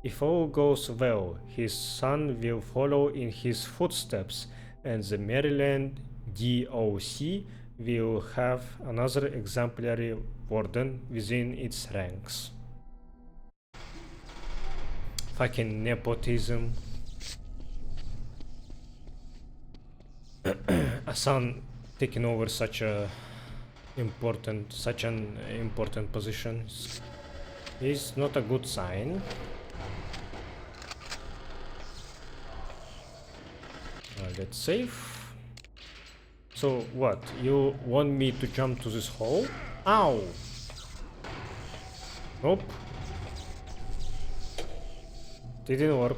If all goes well, his son will follow in his footsteps, and the Maryland DOC will have another exemplary warden within its ranks. Fucking nepotism. A son taking over such an important position is not a good sign. Let's save. So what? You want me to jump to this hole? Ow! Nope. Didn't work.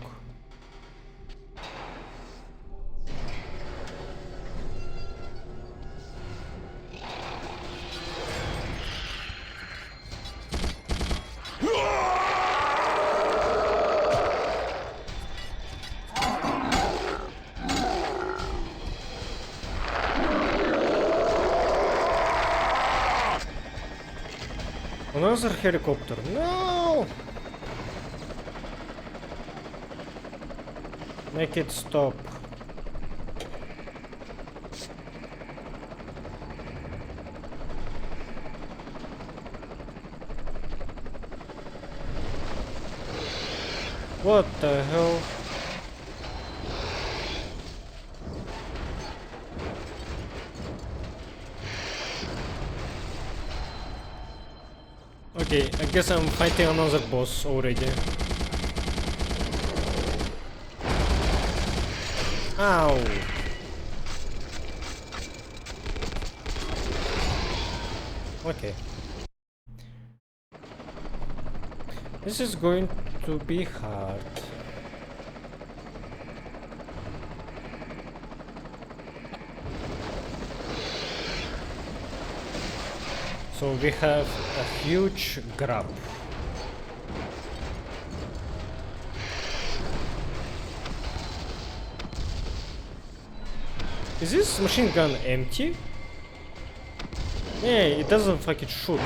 Another helicopter. No! Make it stop. What the hell? Okay, I guess I'm fighting another boss already. Ow! Okay. This is going to be hard. So we have a huge grab. Is this machine gun empty? Yeah, it doesn't fucking shoot.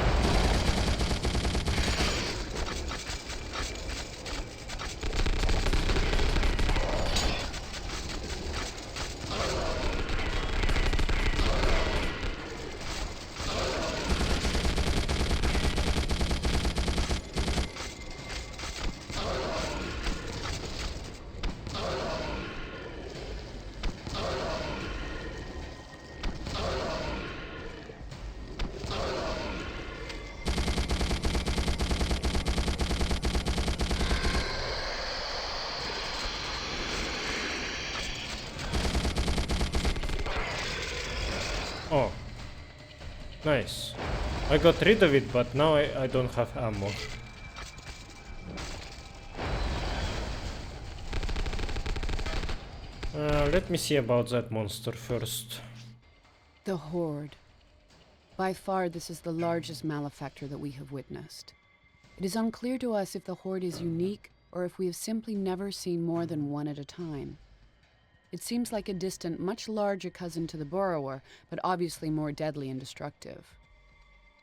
Nice. I got rid of it, but now I don't have ammo. Let me see about that monster first. The Horde. By far, this is the largest malefactor that we have witnessed. It is unclear to us if the Horde is unique or if we have simply never seen more than one at a time. It seems like a distant, much larger cousin to the Borrower, but obviously more deadly and destructive.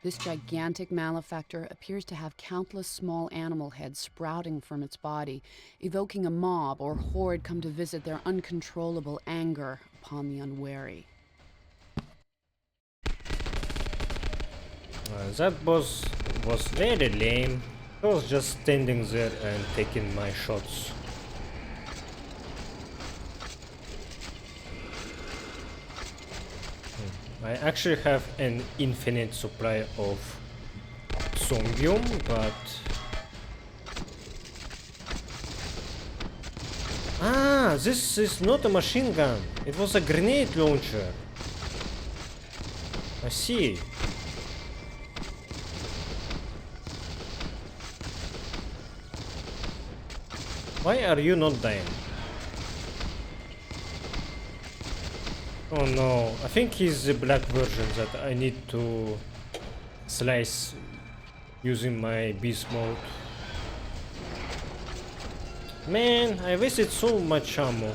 This gigantic malefactor appears to have countless small animal heads sprouting from its body, evoking a mob or horde come to visit their uncontrollable anger upon the unwary. That boss was very lame. I was just standing there and taking my shots. I actually have an infinite supply of Zombium, but... Ah, this is not a machine gun. It was a grenade launcher. I see. Why are you not dying? Oh no, I think he's the black version that I need to slice using my beast mode. Man, I wasted so much ammo.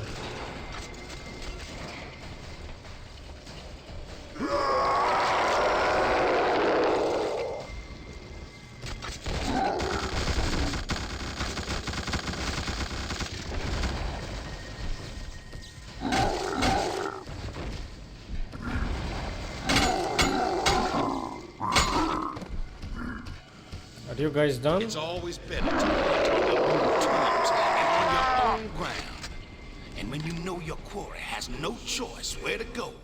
Are you guys done? It's always better to hunt on your own terms and on your own ground. And when you know your quarry has no choice where to go,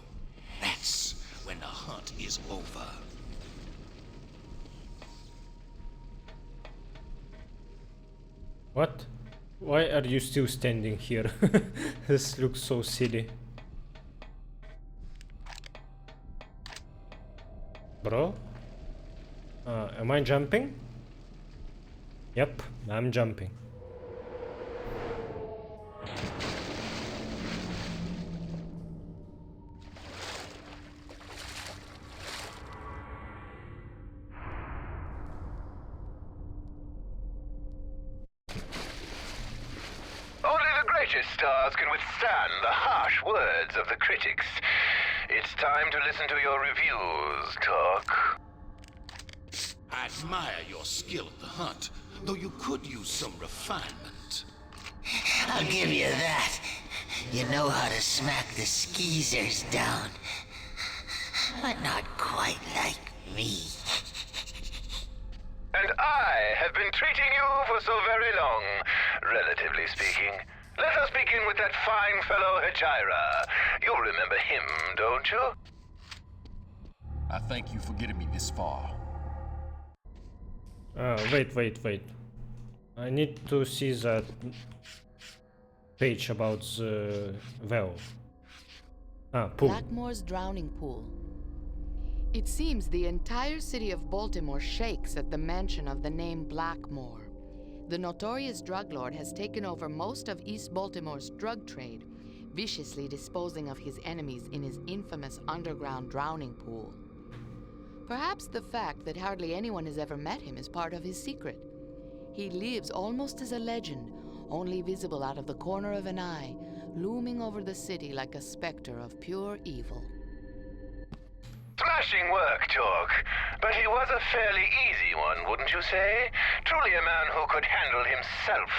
that's when the hunt is over. What? Why are you still standing here? This looks so silly. Bro? Am I jumping? Yep, I'm jumping. Only the greatest stars can withstand the harsh words of the critics. It's time to listen to your reviews, Talk. I admire your skill at the hunt, though you could use some refinement. I'll give you that. You know how to smack the skeezers down. But not quite like me. And I have been treating you for so very long, relatively speaking. Let us begin with that fine fellow Hejira. You'll remember him, don't you? I thank you for getting me this far. Wait. I need to see that page about the well. Pool. Blackmore's drowning pool. It seems the entire city of Baltimore shakes at the mention of the name Blackmore. The notorious drug lord has taken over most of East Baltimore's drug trade, viciously disposing of his enemies in his infamous underground drowning pool. Perhaps the fact that hardly anyone has ever met him is part of his secret. He lives almost as a legend, only visible out of the corner of an eye, looming over the city like a specter of pure evil. Smashing work, Talk. But he was a fairly easy one, wouldn't you say? Truly a man who could handle himself.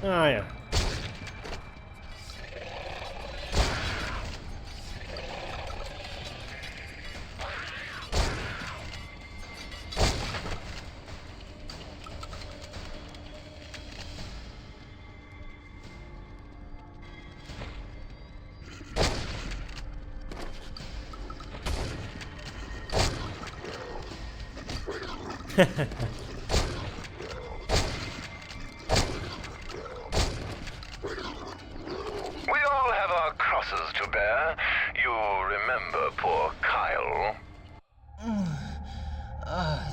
Ah, yeah. crosses to bear. You remember poor Kyle?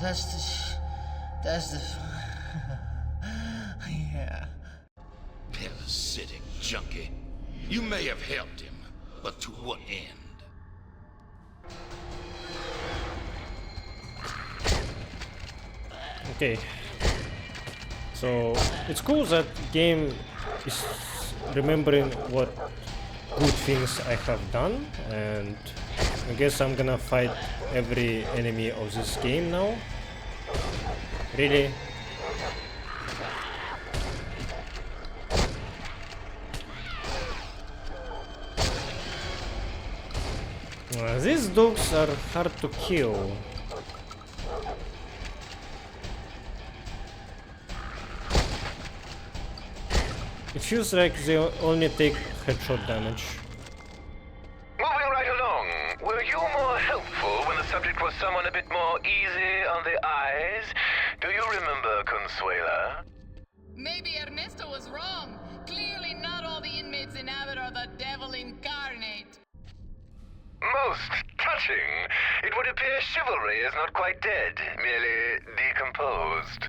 That's the... yeah. Parasitic junkie. You may have helped him, but to what end? Okay. So it's cool that game is remembering what good things I have done, and I guess I'm gonna fight every enemy of this game now. Really? These dogs are hard to kill. It feels like they only take headshot damage. Moving right along, were you more helpful when the subject was someone a bit more easy on the eyes? Do you remember Consuela? Maybe Ernesto was wrong. Clearly not all the inmates in Abbott are the devil incarnate. Most touching. It would appear chivalry is not quite dead, merely decomposed.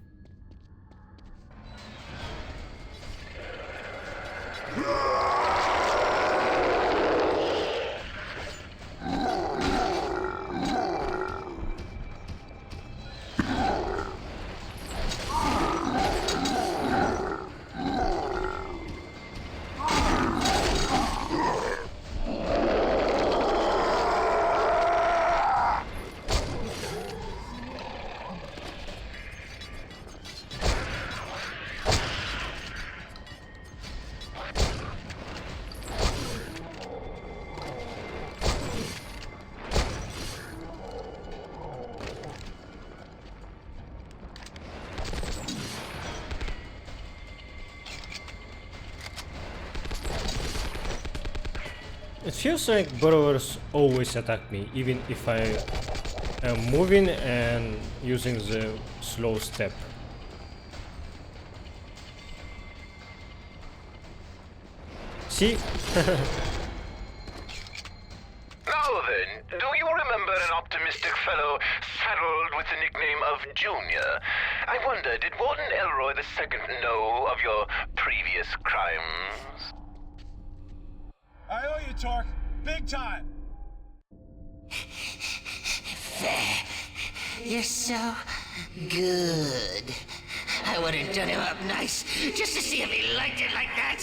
It feels like burrowers always attack me, even if I am moving and using the slow step. See? Now then, do you remember an optimistic fellow saddled with the nickname of Junior? I wonder, did Warden Elroy II know of your previous crimes? I owe you, Torque. Big time. You're so good. I would have done him up nice, just to see if he liked it like that.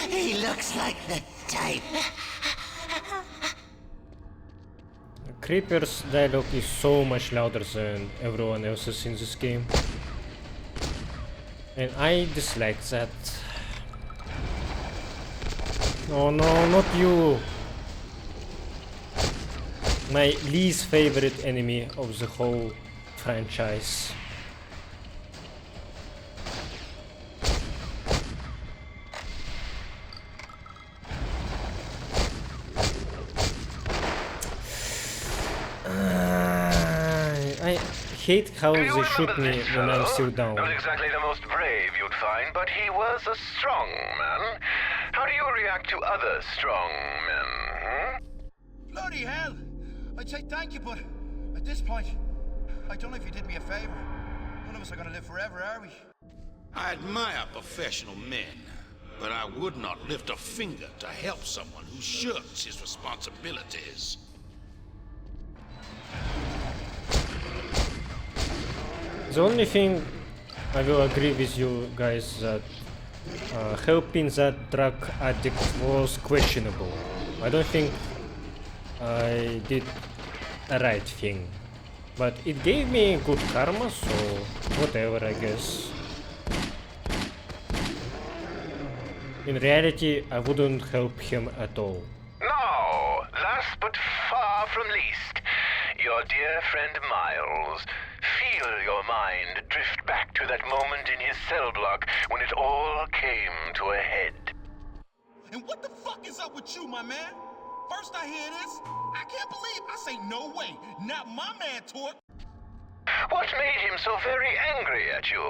He looks like the type. Creeper's dialogue is so much louder than everyone else's in this game. And I dislike that. Oh no, not you! My least favorite enemy of the whole franchise. I hate how they shoot me when I'm still down. Not exactly the most brave you'd find, but he was a strong man. How do you react to other strong men? Bloody hell! I'd say thank you, but at this point, I don't know if you did me a favor. None of us are gonna live forever, are we? I admire professional men, but I would not lift a finger to help someone who shirks his responsibilities. The only thing I will agree with you guys that helping that drug addict was questionable. I don't think I did the right thing, but it gave me good karma, so whatever, I guess. In reality, I wouldn't help him at all. Now, last but far from least, your dear friend Miles. Feel your mind drift back to that moment in his cell block when it all came to a head. And what the fuck is up with you, my man? First I hear this, I can't believe I say no way, not my man, Torque. What made him so very angry at you?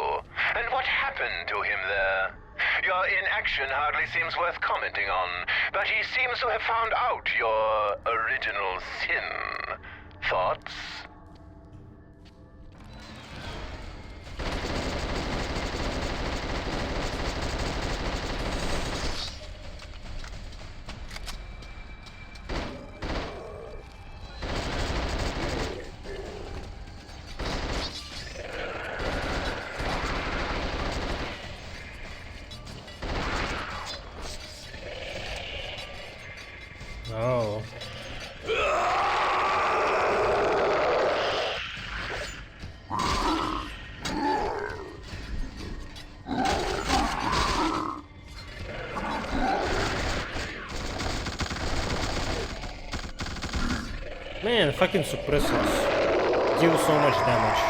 And what happened to him there? Your inaction hardly seems worth commenting on, but he seems to have found out your original sin. Thoughts? Oh. Man, fucking suppressors deal so much damage.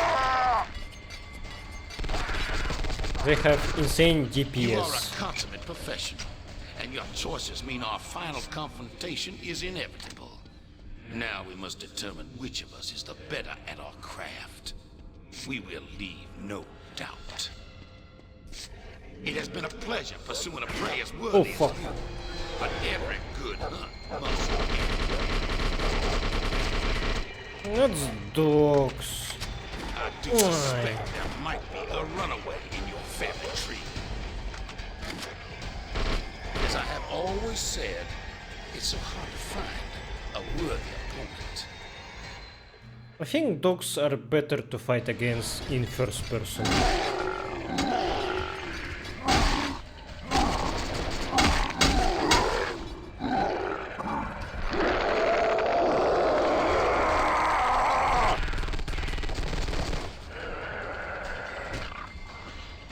They have insane DPS. You are a consummate professional, and your choices mean our final confrontation is inevitable. Now we must determine which of us is the better at our craft. We will leave no doubt. It has been a pleasure pursuing a prey as worthy as you, but every good hunt must end. That's dogs. I do suspect there might be a runaway in your family tree. As I have always said, it's so hard to find a worthy opponent. I think dogs are better to fight against in first person.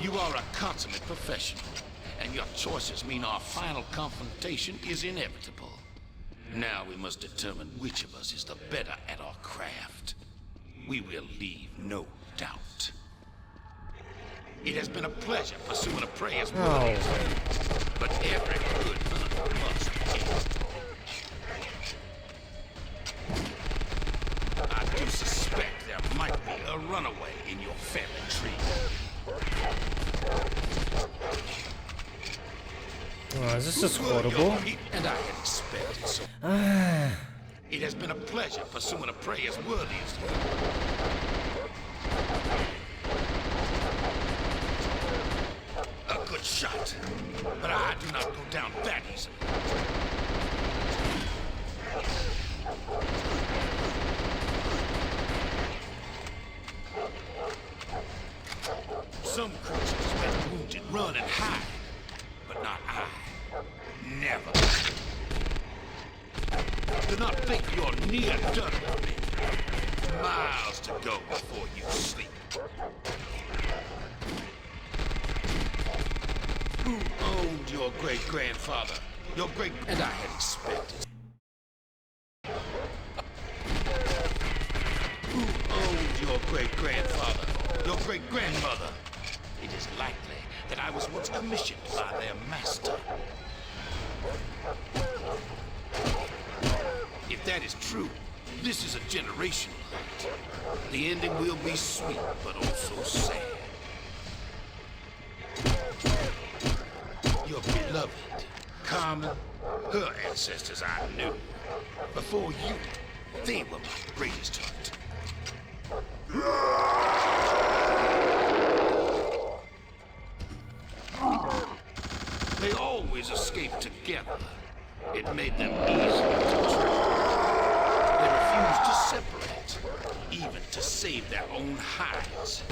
You are a consummate professional, and your choices mean our final confrontation is inevitable. Now we must determine which of us is the better at our craft. We will leave no doubt. It has been a pleasure pursuing a prey as worthy as you, but every good hunt must end. I do suspect there might be a runaway in your family tree. Oh, this is horrible. And I had expected so. It has been a pleasure pursuing a prey as worthy as you. A good shot, but I do not go down that easily. Some creatures, when wounded, run and hide, but not I. Never. Do not think you're near done with me. Miles to go before you sleep. Who owned your great-grandfather? Your great... And I had expected. Who owned your great-grandfather? Your great-grandmother? It is likely that I was once commissioned by their master. If that is true, this is a generational hunt. The ending will be sweet, but also sad. Your beloved, Carmen, her ancestors I knew. Before you, they were my greatest hunt. They always escaped together. It made them easier to track. They refused to separate, even to save their own hides.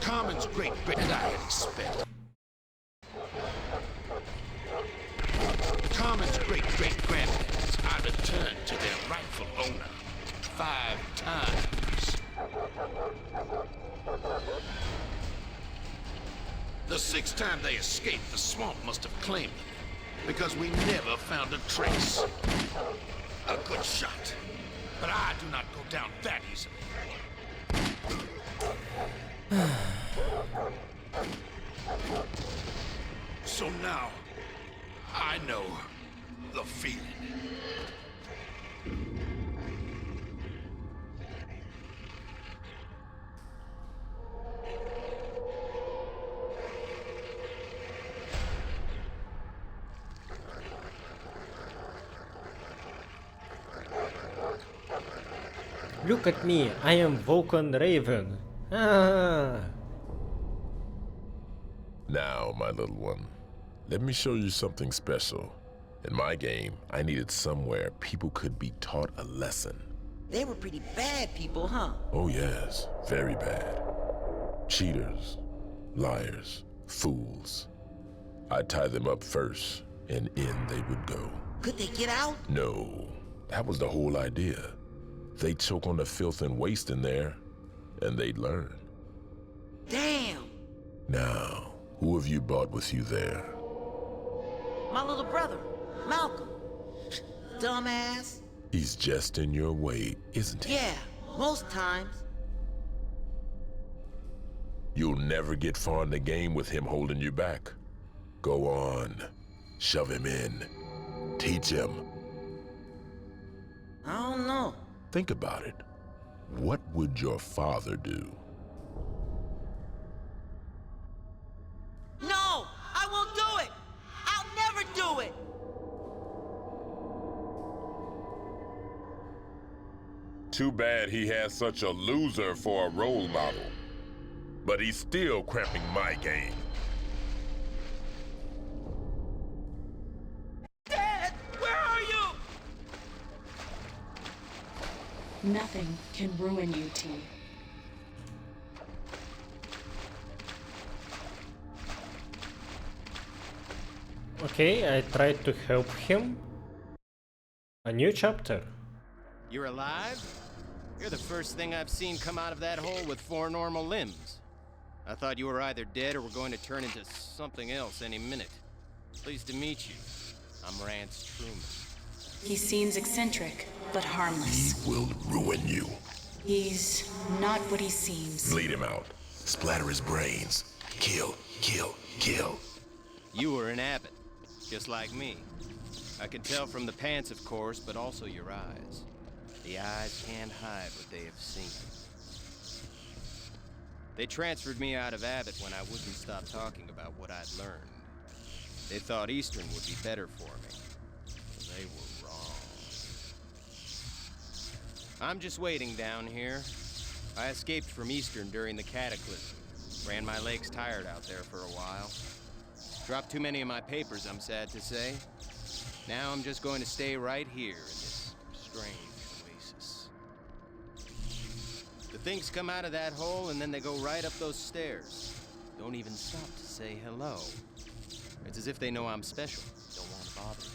Carmen's great, and I had expected. Carmen's great-great-grandparents I returned to their rightful owner 5 times. The 6th time they escaped, the swamp must have claimed them, because we never found a trace. A good shot, but I do not go down that easily. So now, I know the feeling. Look at me, I am Vulcan Raven. Ah. Now, my little one, let me show you something special. In my game, I needed somewhere people could be taught a lesson. They were pretty bad people, huh? Oh yes, very bad. Cheaters, liars, fools. I'd tie them up first, and in they would go. Could they get out? No, that was the whole idea. They'd choke on the filth and waste in there, and they'd learn. Damn! Now, who have you brought with you there? My little brother, Malcolm. Dumbass. He's just in your way, isn't he? Yeah, most times. You'll never get far in the game with him holding you back. Go on. Shove him in. Teach him. I don't know. Think about it. What would your father do? No! I won't do it! I'll never do it! Too bad he has such a loser for a role model. But he's still cramping my game. Dad! Where are you? Nothing can ruin you, T. Okay, I tried to help him. A new chapter. You're alive? You're the first thing I've seen come out of that hole with 4 normal limbs. I thought you were either dead or were going to turn into something else any minute. Pleased to meet you. I'm Rance Truman. He seems eccentric, but harmless. He will ruin you. He's not what he seems. Bleed him out. Splatter his brains. Kill, kill, kill. You were an abbot, just like me. I could tell from the pants, of course, but also your eyes. The eyes can't hide what they have seen. They transferred me out of Abbott when I wouldn't stop talking about what I'd learned. They thought Eastern would be better for me. They were wrong. I'm just waiting down here. I escaped from Eastern during the Cataclysm. Ran my legs tired out there for a while. Dropped too many of my papers, I'm sad to say. Now I'm just going to stay right here in this strange oasis. The things come out of that hole and then they go right up those stairs. Don't even stop to say hello. It's as if they know I'm special. Don't want to bother me.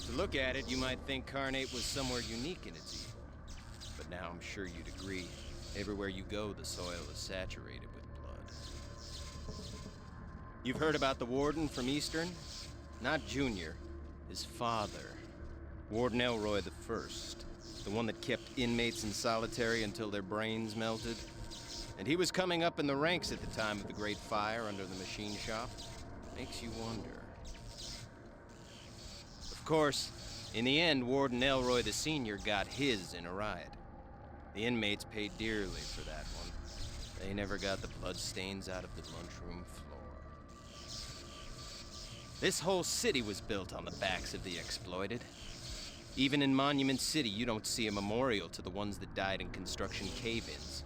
To look at it, you might think Carnate was somewhere unique in its evil. But now I'm sure you'd agree. Everywhere you go, the soil is saturated with blood. You've heard about the Warden from Eastern? Not Junior, his father. Warden Elroy the First. The one that kept inmates in solitary until their brains melted. And he was coming up in the ranks at the time of the Great Fire under the machine shop. Makes you wonder. Of course, in the end, Warden Elroy the Senior got his in a riot. The inmates paid dearly for that one. They never got the bloodstains out of the lunchroom floor. This whole city was built on the backs of the exploited. Even in Monument City, you don't see a memorial to the ones that died in construction cave-ins.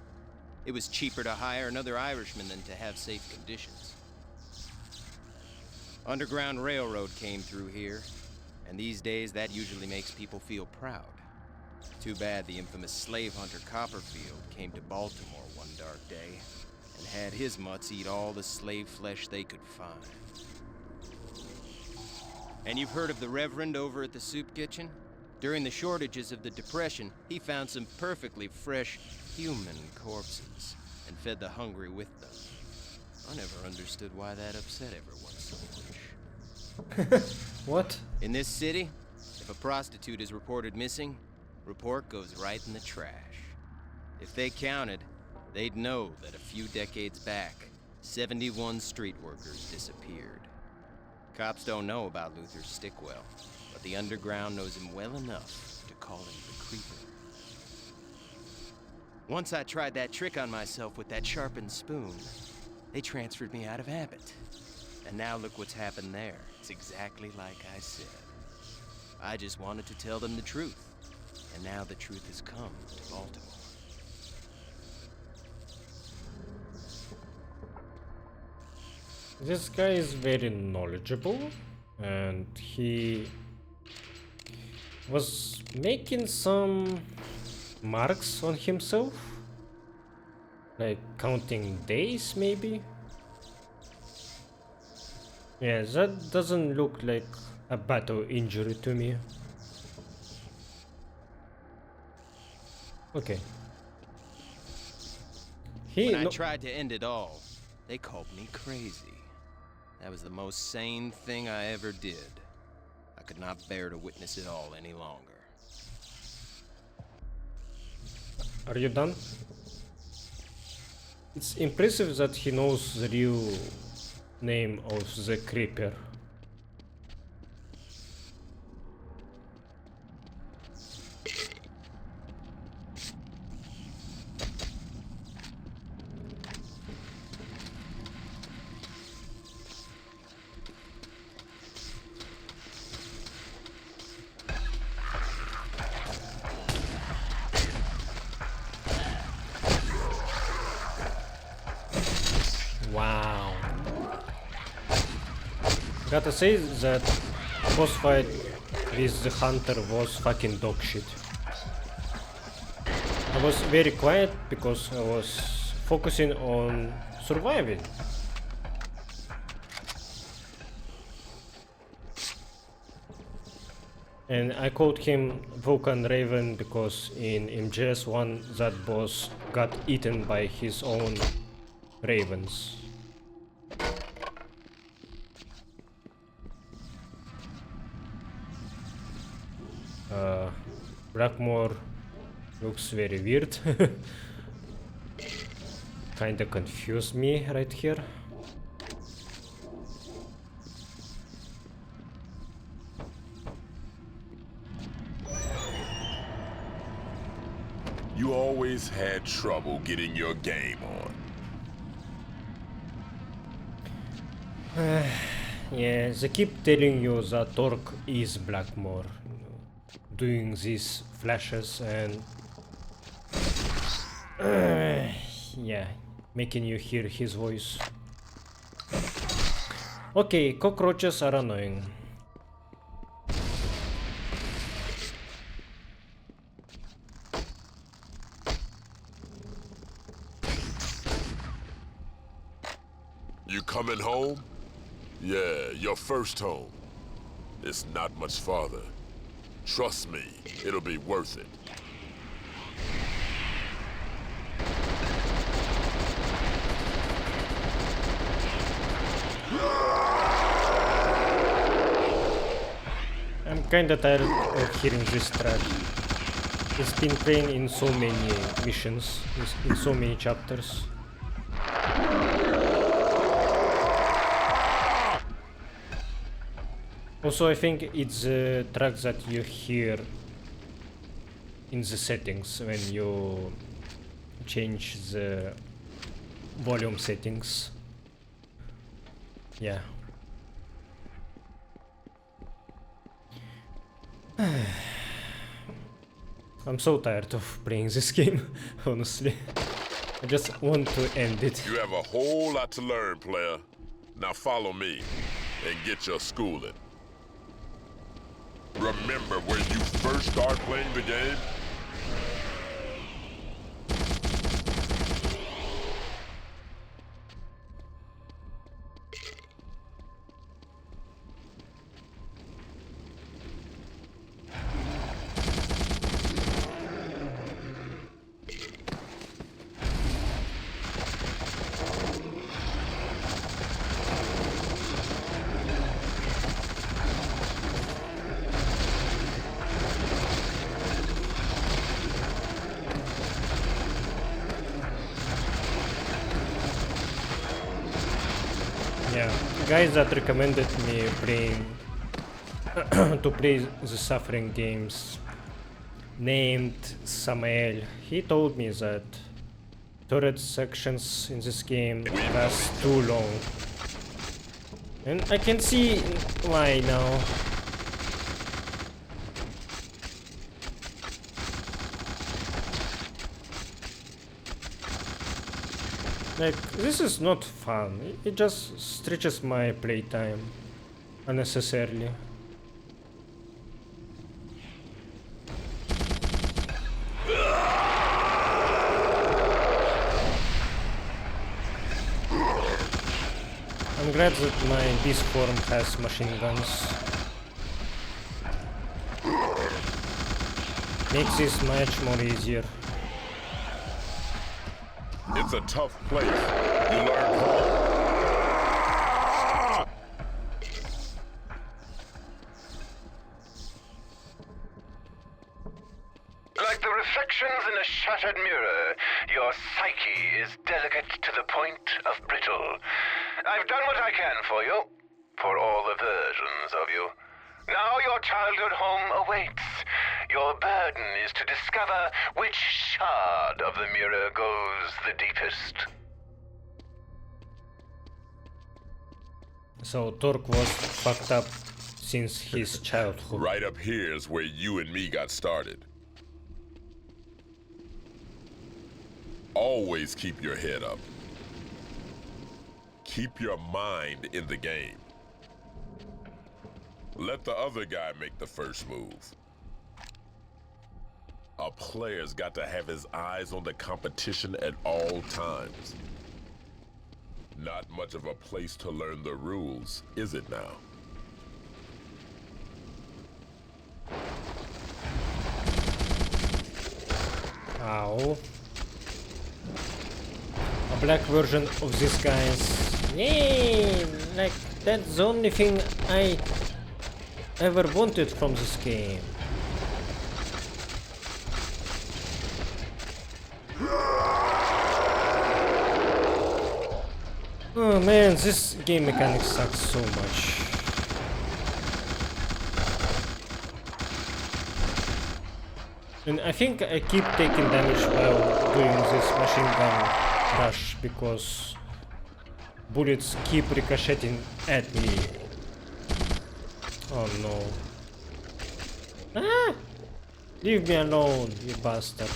It was cheaper to hire another Irishman than to have safe conditions. Underground Railroad came through here, and these days that usually makes people feel proud. Too bad the infamous slave hunter Copperfield came to Baltimore one dark day and had his mutts eat all the slave flesh they could find. And you've heard of the Reverend over at the soup kitchen? During the shortages of the Depression, he found some perfectly fresh human corpses and fed the hungry with them. I never understood why that upset everyone so much. What? In this city, if a prostitute is reported missing, report goes right in the trash. If they counted, they'd know that a few decades back, 71 street workers disappeared. Cops don't know about Luther Stickwell, but the underground knows him well enough to call him the Creeper. Once I tried that trick on myself with that sharpened spoon, they transferred me out of Abbott. And now look what's happened there. It's exactly like I said. I just wanted to tell them the truth. And now the truth has come to Baltimore. This guy is very knowledgeable, and he was making some marks on himself, like counting days maybe. Yeah, that doesn't look like a battle injury to me. Okay. When I tried to end it all, they called me crazy. That was the most sane thing I ever did. I could not bear to witness it all any longer. Are you done? It's impressive that he knows the real name of the creeper. Wow. Gotta say that boss fight with the hunter was fucking dog shit. I was very quiet because I was focusing on surviving. And I called him Vulcan Raven because in MGS1 that boss got eaten by his own ravens. Blackmore looks very weird. Kinda confused me right here. You always had trouble getting your game on. Yeah, they keep telling you that Torque is Blackmore, doing these flashes and yeah, making you hear his voice. Okay, cockroaches are annoying. You coming home? Yeah, your first home. It's not much farther. Trust me, it'll be worth it. I'm kinda tired of hearing this track. It's been playing in so many missions, in so many chapters. Also, I think it's the track that you hear in the settings when you change the volume settings. Yeah. I'm so tired of playing this game, honestly. I just want to end it. You have a whole lot to learn, player. Now follow me and get your schooling. Remember when you first start playing the game? Yeah, guys that recommended me playing to play the Suffering games named Samael. He told me that turret sections in this game last too long. And I can see why now. Like, this is not fun. It just stretches my playtime unnecessarily. I'm glad that my beast form has machine guns. Makes this much more easier. It's a tough place. You learn hard. Like the reflections in a shattered mirror, your psyche is delicate to the point of brittle. I've done what I can for you, for all the versions of you. Now your childhood home awaits. Your burden is to discover which shard of the mirror goes the deepest. So Torque was fucked up since his childhood. Right up here is where you and me got started. Always keep your head up. Keep your mind in the game. Let the other guy make the first move. A player's got to have his eyes on the competition at all times. Not much of a place to learn the rules, is it now? Ow. A black version of this guy's. Yay! Like, that's the only thing I ever wanted from this game. Oh man, this game mechanic sucks so much. And I think I keep taking damage while doing this machine gun rush because bullets keep ricocheting at me. Oh no. Ah! Leave me alone, you bastard.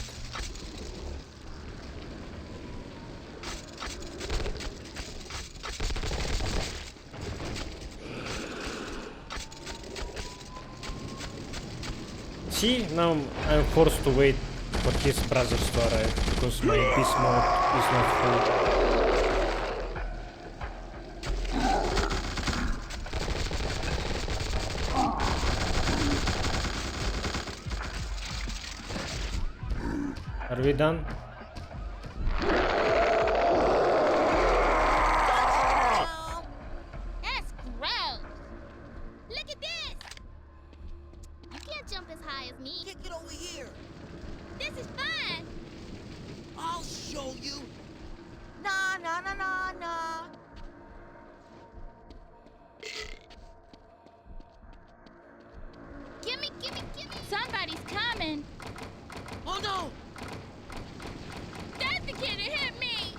See, now I'm forced to wait for his brothers to arrive because my beast mode is not full. Are we done? That's gross. Look at this. You can't jump as high as me. Kick it over here. This is fun. I'll show you. Nah, nah, nah, nah, nah. Gimme, gimme, gimme. Somebody's coming. Oh no! That's the kid that hit me.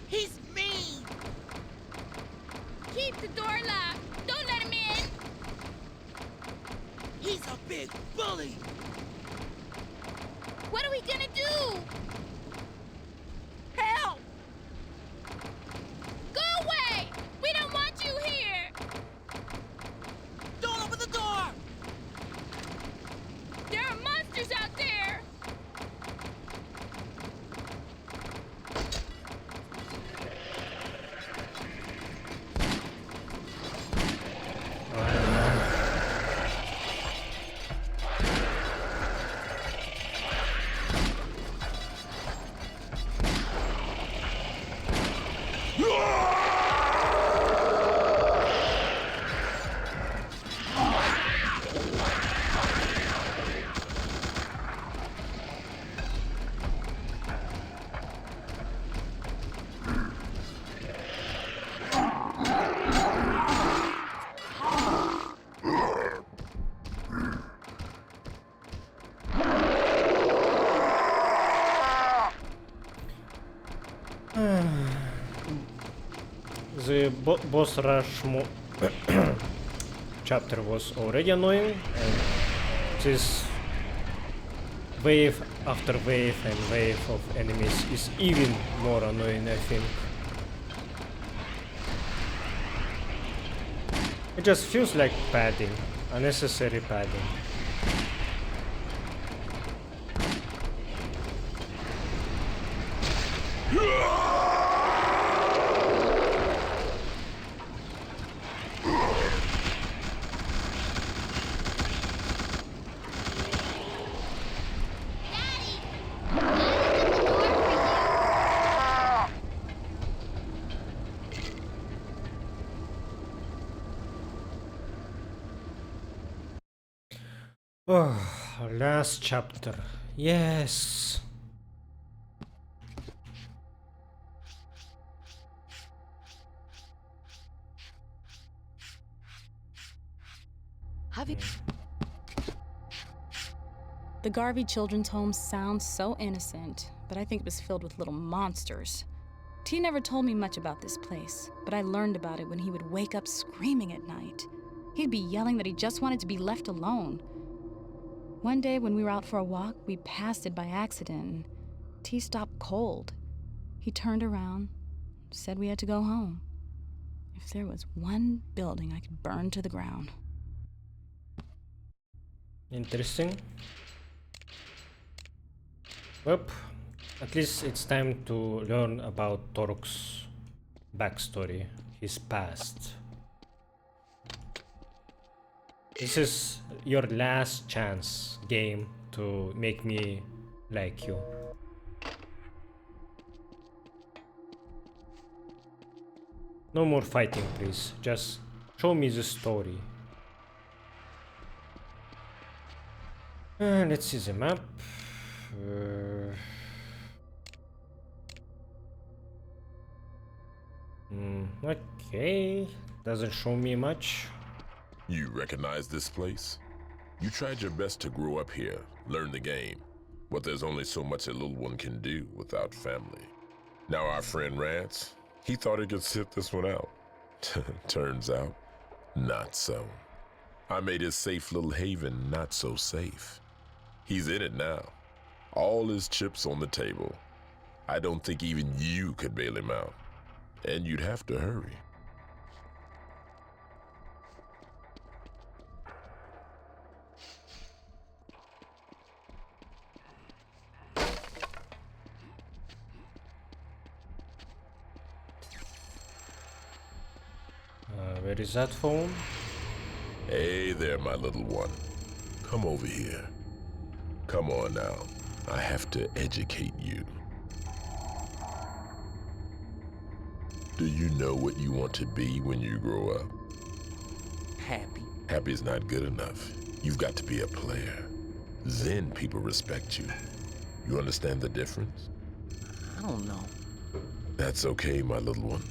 He's mean. Keep the door locked. Don't let him in. He's a big bully. What are we gonna do? Help! Go away! We don't want you here! Don't open the door! There are monsters out there! The boss rush chapter was already annoying, and this wave after wave and wave of enemies is even more annoying, I think. It just feels like padding, unnecessary padding. Oh, last chapter. Yes. Have you? The Garvey Children's Home sounds so innocent, but I think it was filled with little monsters. T never told me much about this place, but I learned about it when he would wake up screaming at night. He'd be yelling that he just wanted to be left alone. One day when we were out for a walk, we passed it by accident, and T stopped cold. He turned around, said we had to go home. If there was one building I could burn to the ground. Interesting. Well, at least it's time to learn about Torque's backstory, his past. This is your last chance, game, to make me like you. No more fighting, please. Just show me the story. Let's see the map. Okay, doesn't show me much. You recognize this place? You tried your best to grow up here, learn the game, but there's only so much a little one can do without family. Now our friend Rance, he thought he could sit this one out. Turns out, not so. I made his safe little haven not so safe. He's in it now. All his chips on the table. I don't think even you could bail him out. And you'd have to hurry. Where is that phone? Hey there, my little one. Come over here. Come on now. I have to educate you. Do you know what you want to be when you grow up? Happy. Happy's not good enough. You've got to be a player. Then people respect you. You understand the difference? I don't know. That's okay, my little one.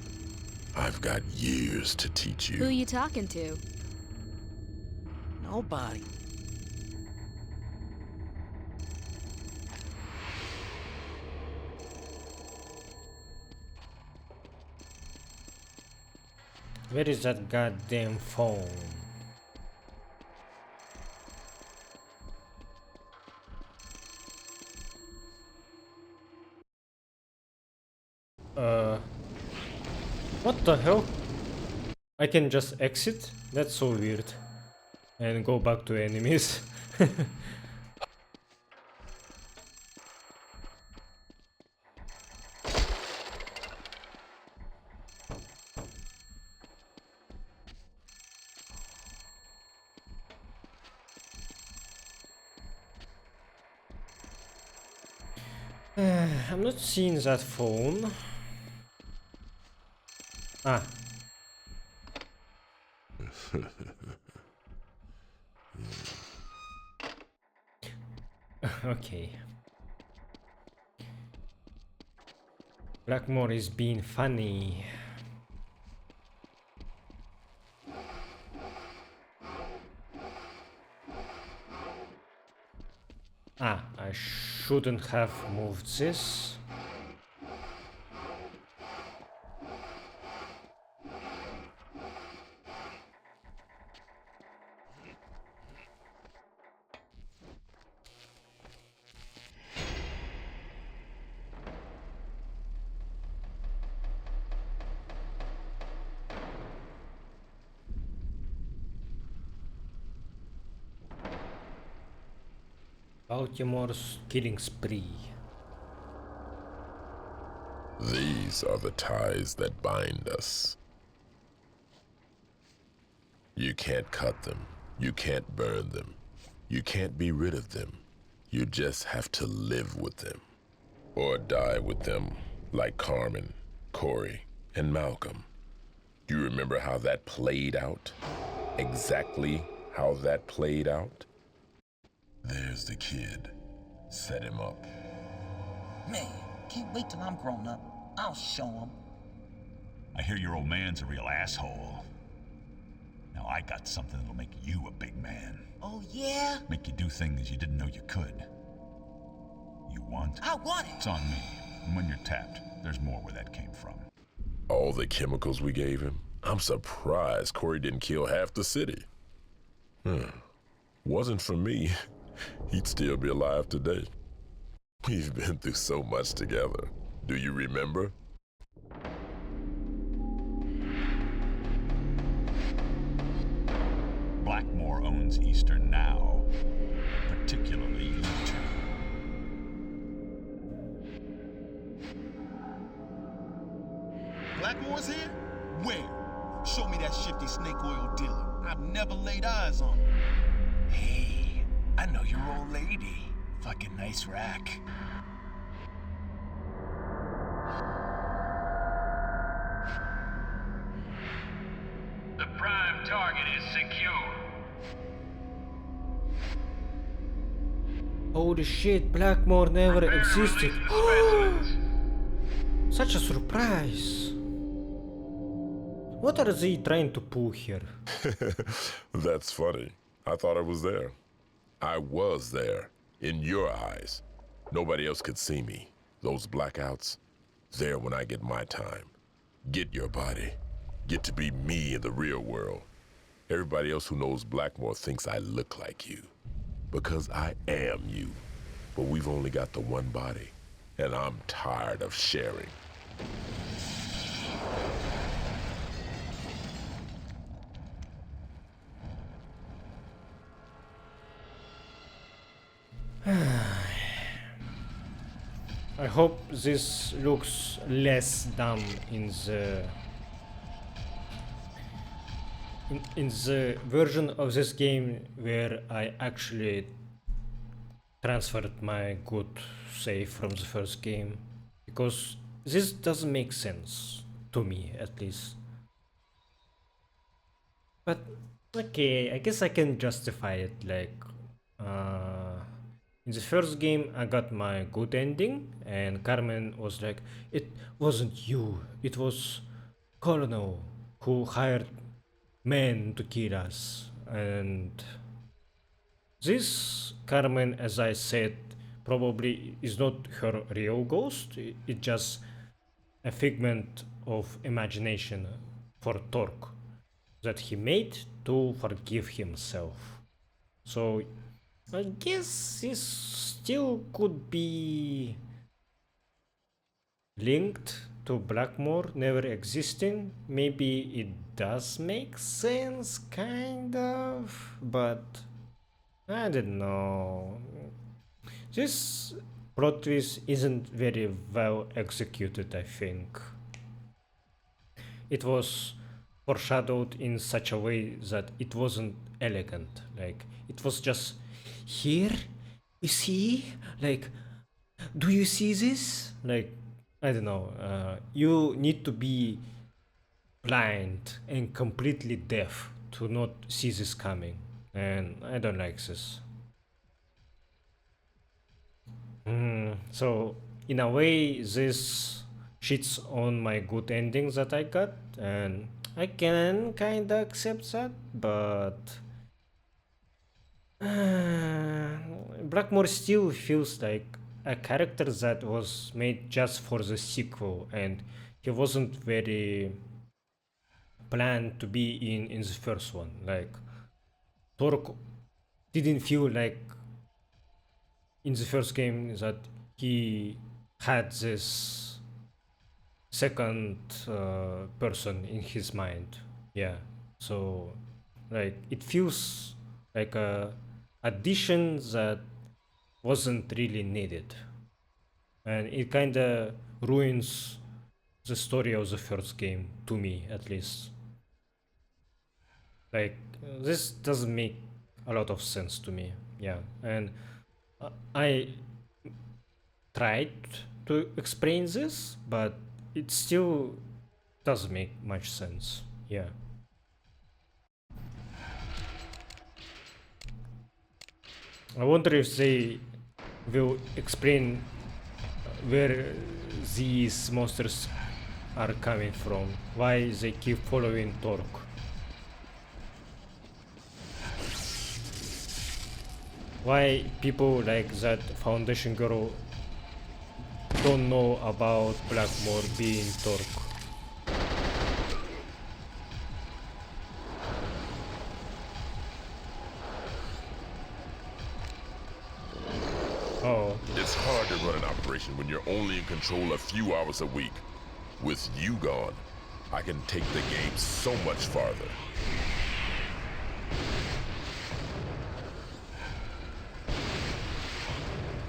I've got years to teach you. Who you talking to? Nobody. Where is that goddamn phone? What the hell? I can just exit? That's so weird. And go back to enemies. I'm not seeing that phone. Ah. Okay. Blackmore is being funny. Ah, I shouldn't have moved this. Baltimore's killing spree. These are the ties that bind us. You can't cut them. You can't burn them. You can't be rid of them. You just have to live with them. Or die with them, like Carmen, Corey, and Malcolm. Do you remember how that played out? Exactly how that played out? There's the kid. Set him up. Man, can't wait till I'm grown up. I'll show him. I hear your old man's a real asshole. Now I got something that'll make you a big man. Oh, yeah? Make you do things you didn't know you could. You want? I want it. It's on me. And when you're tapped, there's more where that came from. All the chemicals we gave him? I'm surprised Corey didn't kill half the city. Wasn't for me, he'd still be alive today. We've been through so much together. Do you remember? Blackmore owns Eastern now, particularly you two. Blackmore's here? Where? Show me that shifty snake oil dealer. I've never laid eyes on him. Hey, I know your old lady. Fucking nice rack. The prime target is secure. Holy shit, Blackmore never existed. Such a surprise. What are they trying to pull here? That's funny. I thought I was there. I was there. In your eyes. Nobody else could see me. Those blackouts, there when I get my time. Get your body. Get to be me in the real world. Everybody else who knows Blackmore thinks I look like you. Because I am you. But we've only got the one body. And I'm tired of sharing. I hope this looks less dumb in the version of this game where I actually transferred my good save from the first game, because this doesn't make sense to me, at least. But okay, I guess I can justify it. Like in the first game I got my good ending and Carmen was like, it wasn't you, it was Colonel who hired men to kill us. And this Carmen, as I said, probably is not her real ghost. It's just a figment of imagination for Torque that he made to forgive himself. So I guess this still could be linked to Blackmore never existing. Maybe it does make sense, kind of, but I don't know. This plot twist isn't very well executed, I think. It was foreshadowed in such a way that it wasn't elegant. Like, it was just, here? You see? Like, do you see this? Like, I don't know. You need to be blind and completely deaf to not see this coming. And I don't like this. So, in a way, this shits on my good endings that I got. And I can kinda accept that, but Blackmore still feels like a character that was made just for the sequel, and he wasn't very planned to be in the first one. Like, Torque didn't feel like in the first game that he had this second person in his mind. Yeah, so like it feels like a addition that wasn't really needed, and it kinda ruins the story of the first game, to me at least. Like, this doesn't make a lot of sense to me, yeah, and I tried to explain this, but it still doesn't make much sense, yeah. I wonder if they will explain where these monsters are coming from, why they keep following Torque. Why people like that Foundation girl don't know about Blackmore being Torque. Oh. It's hard to run an operation when you're only in control a few hours a week. With you gone, I can take the game so much farther.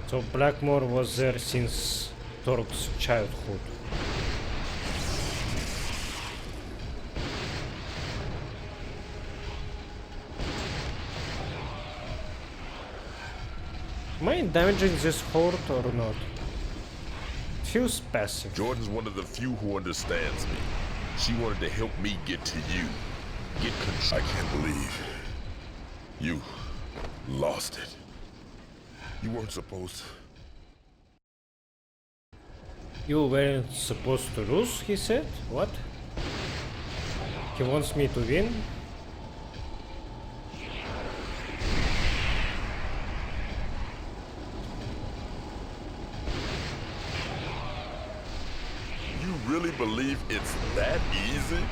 So Blackmore was there since Torque's childhood. Am I damaging this horde or not? Feels passive. Jordan's one of the few who understands me. She wanted to help me get to you. Get control. I can't believe you lost it. You weren't supposed to. You weren't supposed to lose, he said? What? He wants me to win? You really believe it's that easy?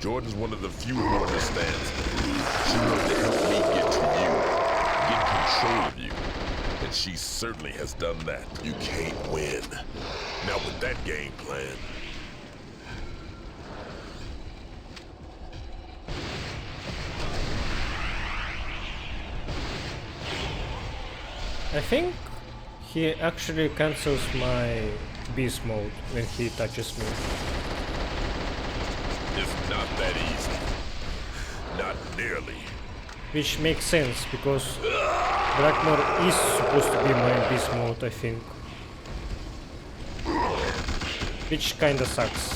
Jordan's one of the few who understands me. She wanted to help me get to you, get control of you. And she certainly has done that. You can't win. Now with that game plan. I think he actually cancels my beast mode when he touches me. It's not that easy. Not nearly. Which makes sense, because Blackmore is supposed to be my beast mode, I think. Which kinda sucks.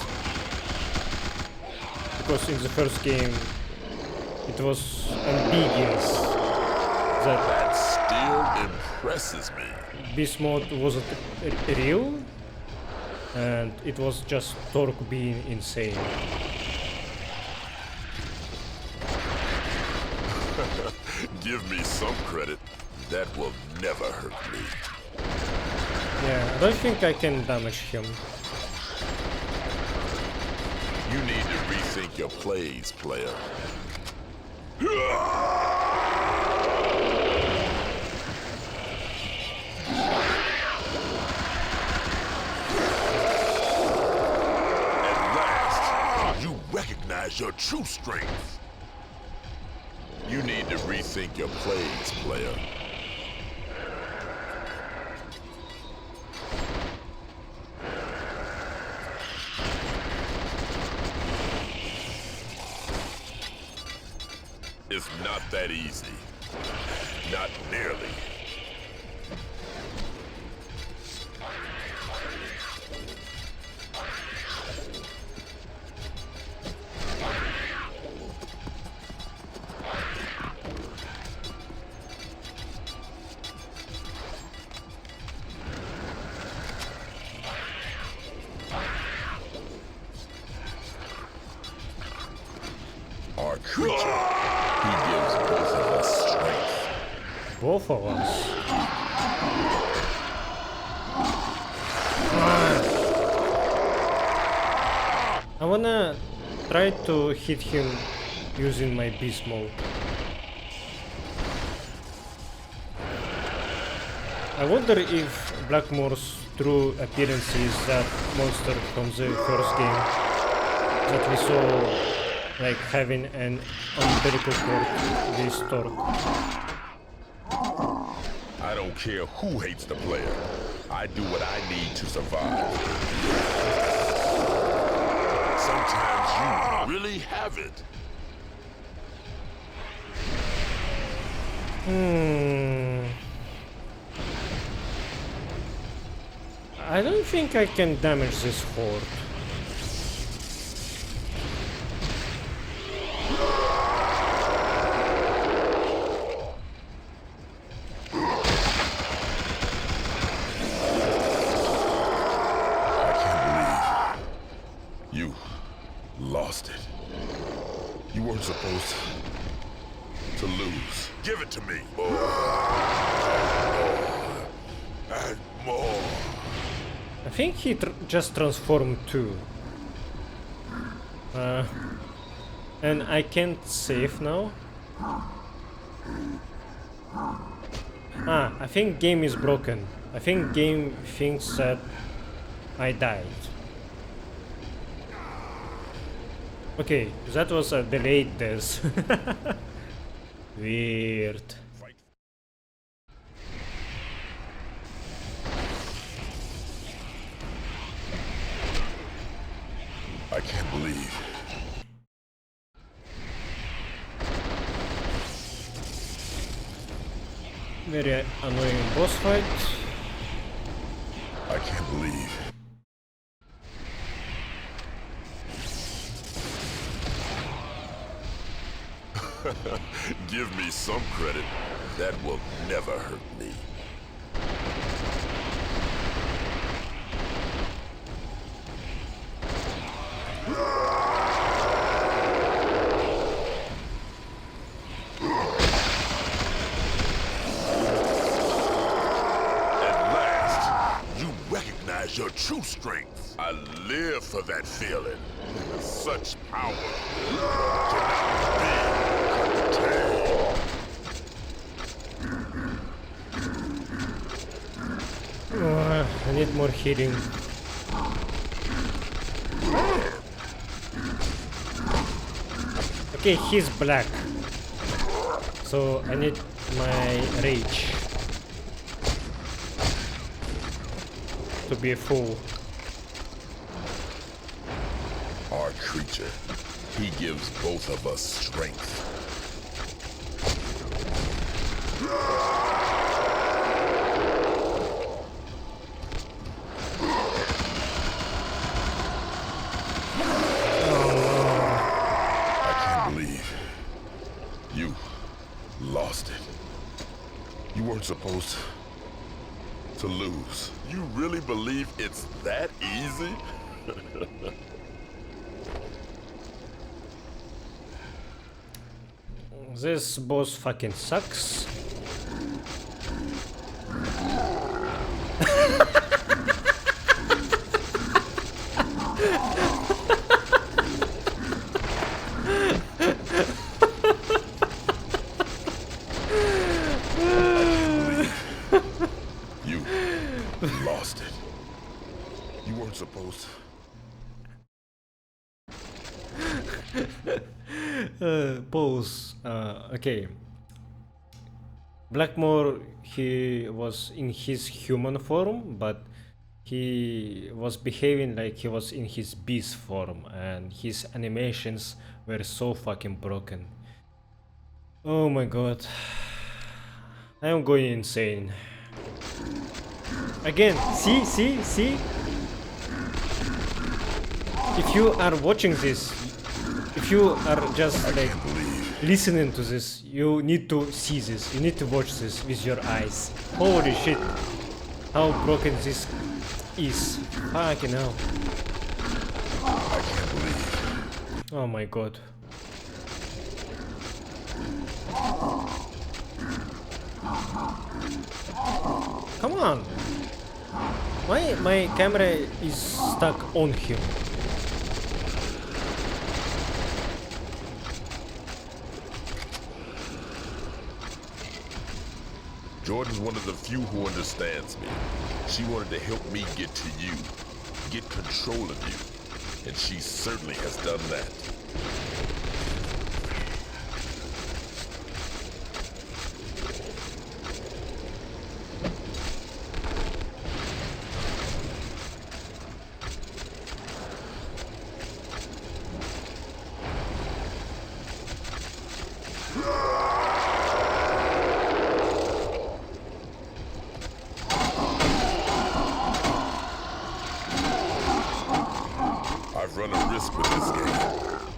Because in the first game, it was ambiguous that still impresses me. Beast mode wasn't real, and it was just Torque being insane. Give me some credit. That will never hurt me. Yeah, I don't think I can damage him. You need to rethink your plays, player. At last, you recognize your true strength. You need to rethink your plays, player. It's not that easy. Not nearly. Our creature, he gives both of us strength. Both of us? I wanna try to hit him using my beast mode. I wonder if Blackmore's true appearance is that monster from the first game that we saw, like having an umbilical cord this Torque. I don't care who hates the player. I do what I need to survive. Sometimes you really have it. I don't think I can damage this horde. You lost it. You weren't supposed to lose. Give it to me. More. And more. I think he just transformed too. And I can't save now. I think game is broken. I think game thinks that I died. Okay, that was a delayed death. Weird. I can't believe. Very annoying boss fight. I can't believe. Give me some credit. That will never hurt me. Your true strength. I live for that feeling. Such power cannot be contained. I need more healing. Okay, he's black, so I need my rage to be full. Our creature, he gives both of us strength. I can't believe you lost it. You weren't supposed to lose. You really believe it's that easy? This boss fucking sucks. You lost it. You weren't supposed to. Pause. Okay. Blackmore, he was in his human form, but he was behaving like he was in his beast form, and his animations were so fucking broken. Oh my god. I am going insane. Again, see? If you are watching this, if you are just like listening to this, you need to see this, you need to watch this with your eyes. Holy shit, how broken this is. Fucking hell. I can't believe. Oh my god. Come on! Why my camera is stuck on him? Jordan's one of the few who understands me. She wanted to help me get to you, get control of you, and she certainly has done that. I've run a risk with this game,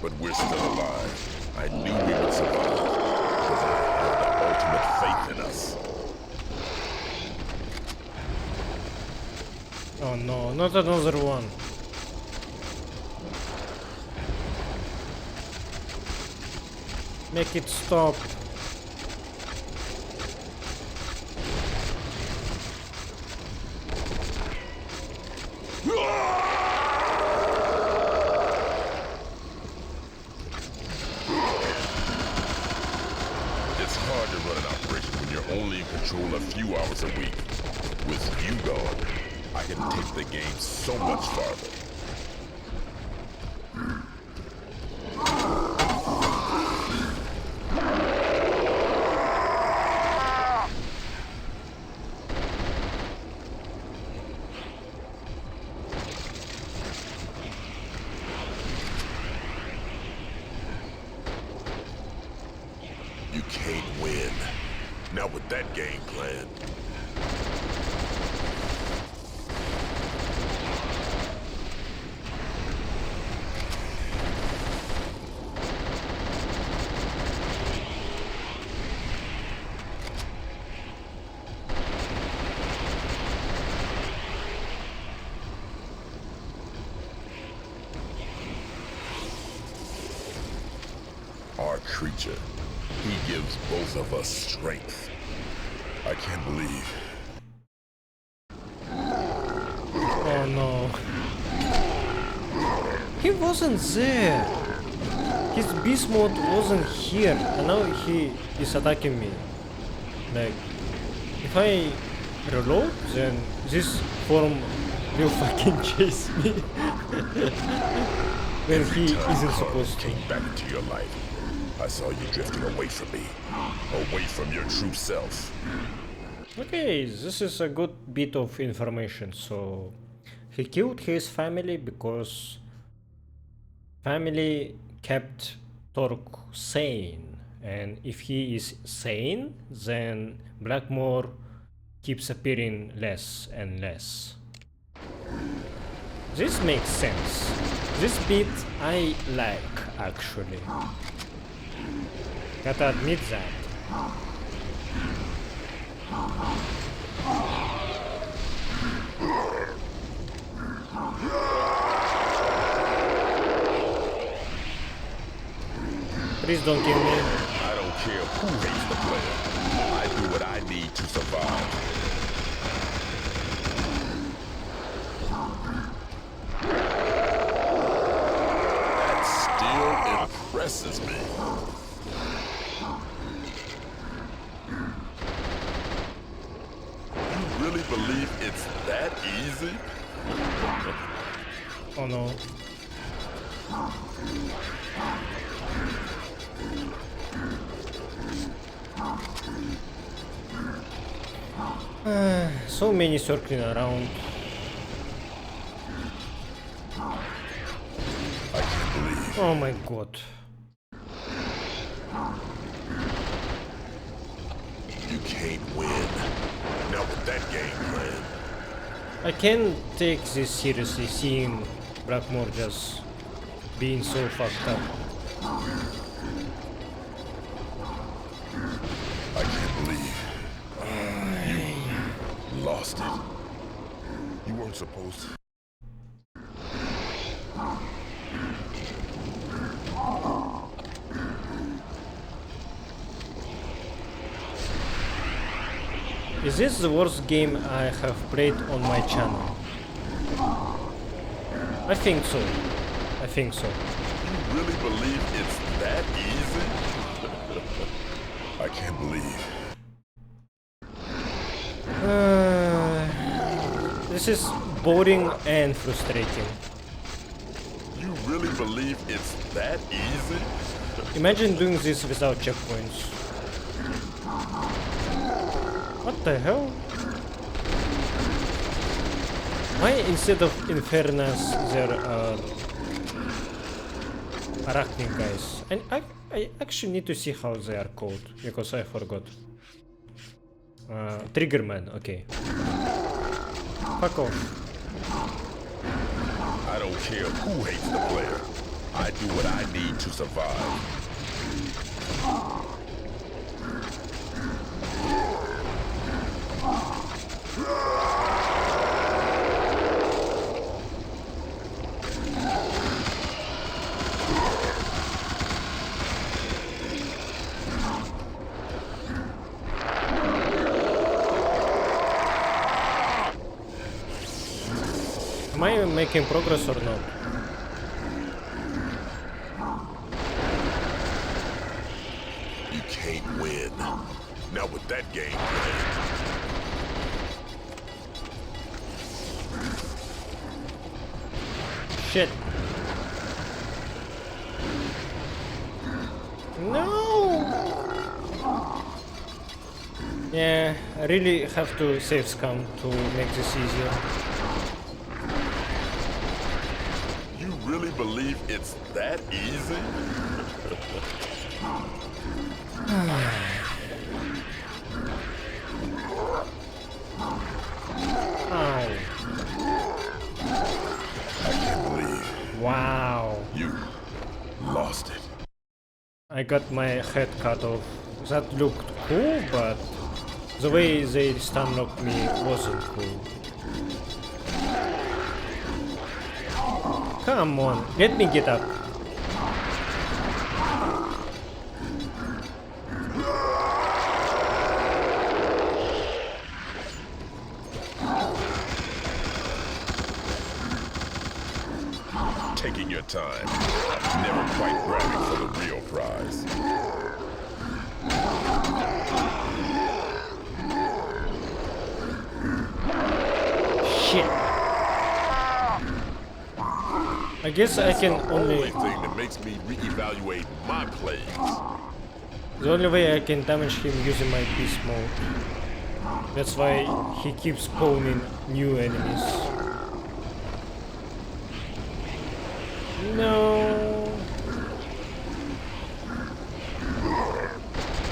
but we're still alive. I knew we would survive because I had the ultimate faith in us. Oh no, not another one. Make it stop. It's hard to run an operation when you're only in control a few hours a week. With you gone, I can take the game so much farther. You can't win. Not with that game plan. Our creature. He gives both of us strength. I can't believe. Oh no. He wasn't there. His beast mode wasn't here, and now he is attacking me. Like, if I reload, then this form will fucking chase me. When he isn't supposed to. Came back into your life. I saw you drifting away from me, away from your true self. Okay, this is a good bit of information. So, he killed his family because family kept Torque sane. And if he is sane, then Blackmore keeps appearing less and less. This makes sense. This bit I like, actually. Gotta admit that. Please don't kill me. I don't care who hates the player. I do what I need to survive. That still impresses me. You really believe it's that easy? Oh no. So many circling around. I can't believe. Oh my god. You can't win. Not with that game plan. I can't take this seriously, seeing Blackmore just being so fucked up. I can't believe you lost it. You weren't supposed to. Is this the worst game I have played on my channel? I think so. I think so. You really believe it's that easy? I can't believe. This is boring and frustrating. You really believe it's that easy? Imagine doing this without checkpoints. What the hell? Why instead of Infernas there are Arachnid guys? And I actually need to see how they are called, because I forgot. Triggerman, okay. Fuck off. I don't care who hates the player. I do what I need to survive. Am I making progress or not? You can't win. Not with that game plan. Shit. No! Yeah, I really have to save scum to make this easier. You really believe it's that easy? Ow. I can't believe Wow. you lost it. I got my head cut off. That looked cool, but the way they stun locked me wasn't cool. Come on, let me get up. Taking your time. Never quite grabbing for the real prize. Shit. I guess I can only... thing that makes me reevaluate my plays. The only way I can damage him using my beast mode. That's why he keeps spawning new enemies. No.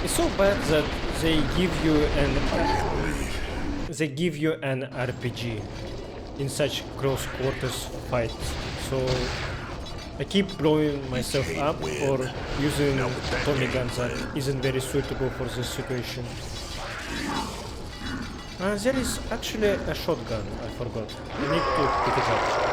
It's so bad that they give you an RPG in such close quarters fights. So I keep blowing myself up or using Tommy guns that isn't very suitable for this situation. There is actually a shotgun, I forgot. I need to pick it up.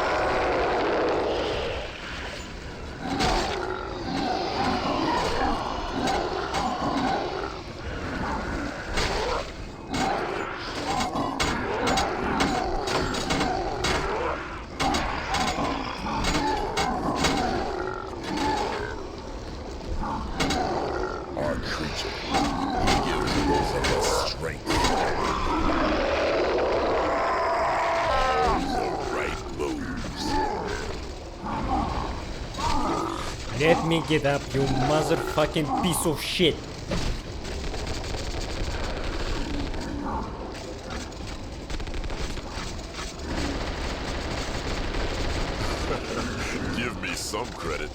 Let me get up, you motherfucking piece of shit. Give me some credit.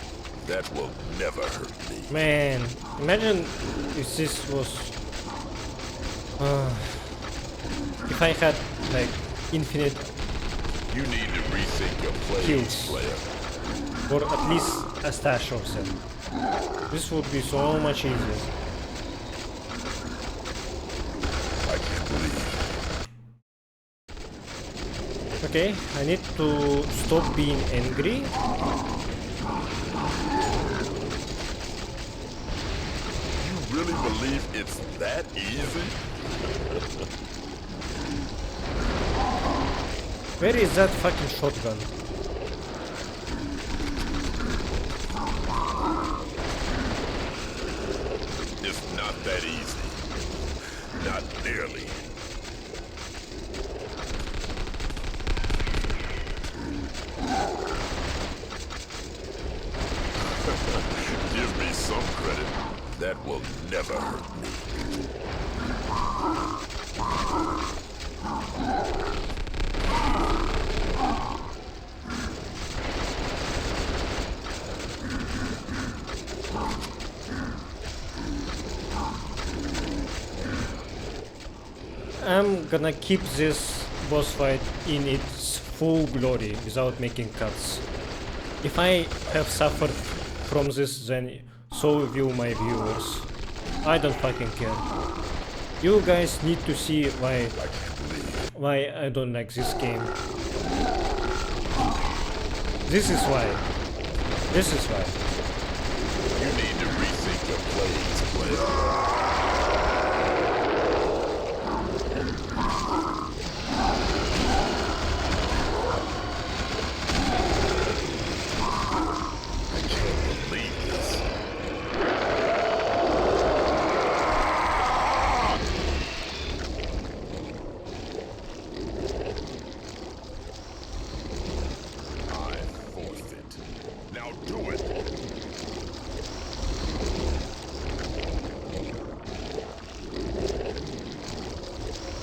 That will never hurt me. Man, imagine if this was... if I had, like, infinite... You need to rethink your plays, kills. player. Or at least a stash of them. This would be so much easier. I can't believe. Okay, I need to stop being angry. You really believe it's that easy? Where is that fucking shotgun? It's not that easy. Not nearly. Give me some credit. That will never hurt me. I'm gonna keep this boss fight in its full glory without making cuts. If I have suffered from this, then so will my viewers. I don't fucking care. You guys need to see why I don't like this game. This is why. This is why. You need to rethink your plays, player.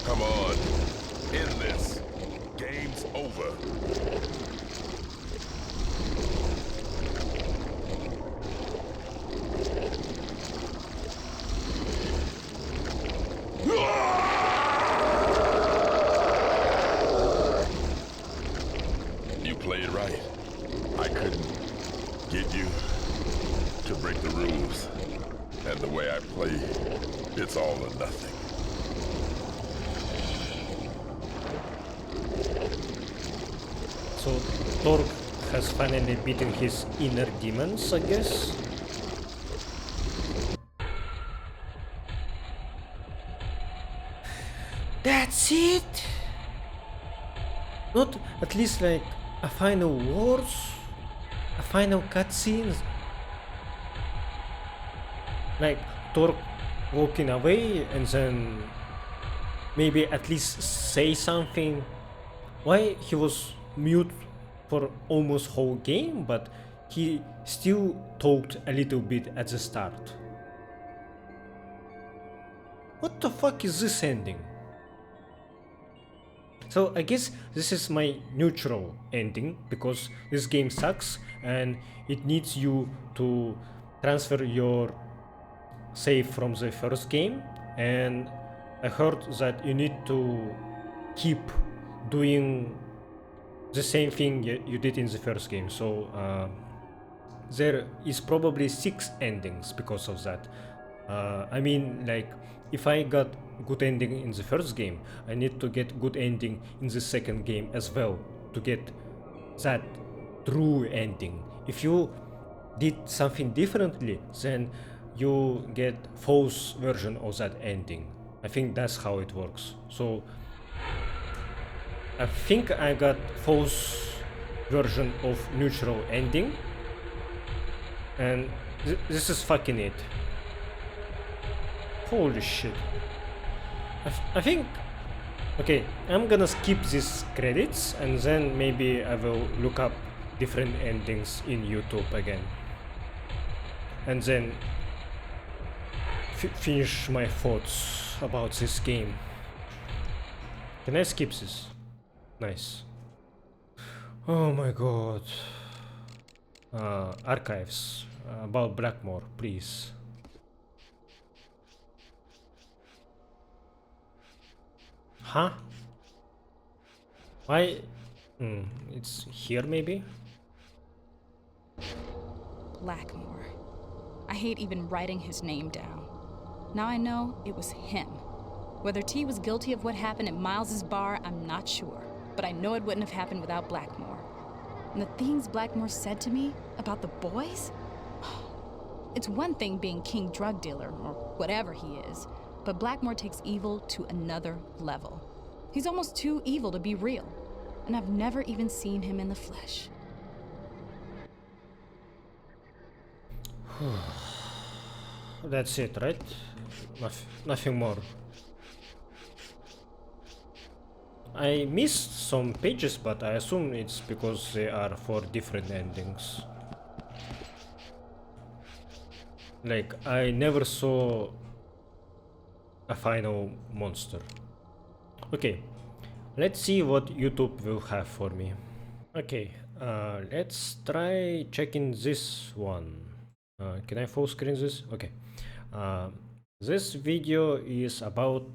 Come on. End this. Game's over. You played right. I couldn't get you to break the rules. And the way I play, it's all or nothing. So Torg has finally beaten his inner demons, I guess. That's it? Not at least like a final words? A final cutscene? Like Torg walking away and then maybe at least say something? Why he was mute for almost whole game, but he still talked a little bit at the start. What the fuck is this ending? So I guess this is my neutral ending, because this game sucks and it needs you to transfer your save from the first game, and I heard that you need to keep doing the same thing you did in the first game, so there is probably 6 endings because of that. I mean, like, if I got good ending in the first game, I need to get good ending in the second game as well to get that true ending. If you did something differently, then you get false version of that ending. I think that's how it works. So I think I got false version of neutral ending, and this is fucking it. Holy shit. I think, okay, I'm gonna skip these credits and then maybe I will look up different endings in YouTube again, and then finish my thoughts about this game. Can I skip this? Nice. Oh my god. Archives about Blackmore, please. Huh? Why? It's here maybe? Blackmore. I hate even writing his name down. Now I know it was him. Whether T was guilty of what happened at Miles's bar, I'm not sure. But I know it wouldn't have happened without Blackmore. And the things Blackmore said to me about the boys? It's one thing being king drug dealer, or whatever he is, but Blackmore takes evil to another level. He's almost too evil to be real, and I've never even seen him in the flesh. That's it, right? Nothing more. I missed some pages, but I assume it's because they are for different endings. Like, I never saw a final monster. Okay, let's see what YouTube will have for me. Okay, let's try checking this one. Can I full screen this? Okay. This video is about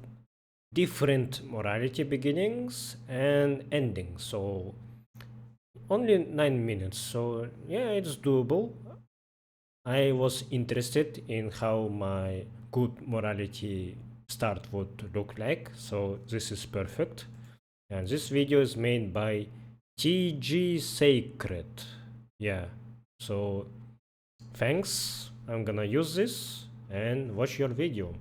different morality beginnings and endings, so only 9 minutes, so yeah, it's doable. I was interested in how my good morality start would look like, so this is perfect. And this video is made by TG Sacred. Yeah, so thanks. I'm gonna use this and watch your video.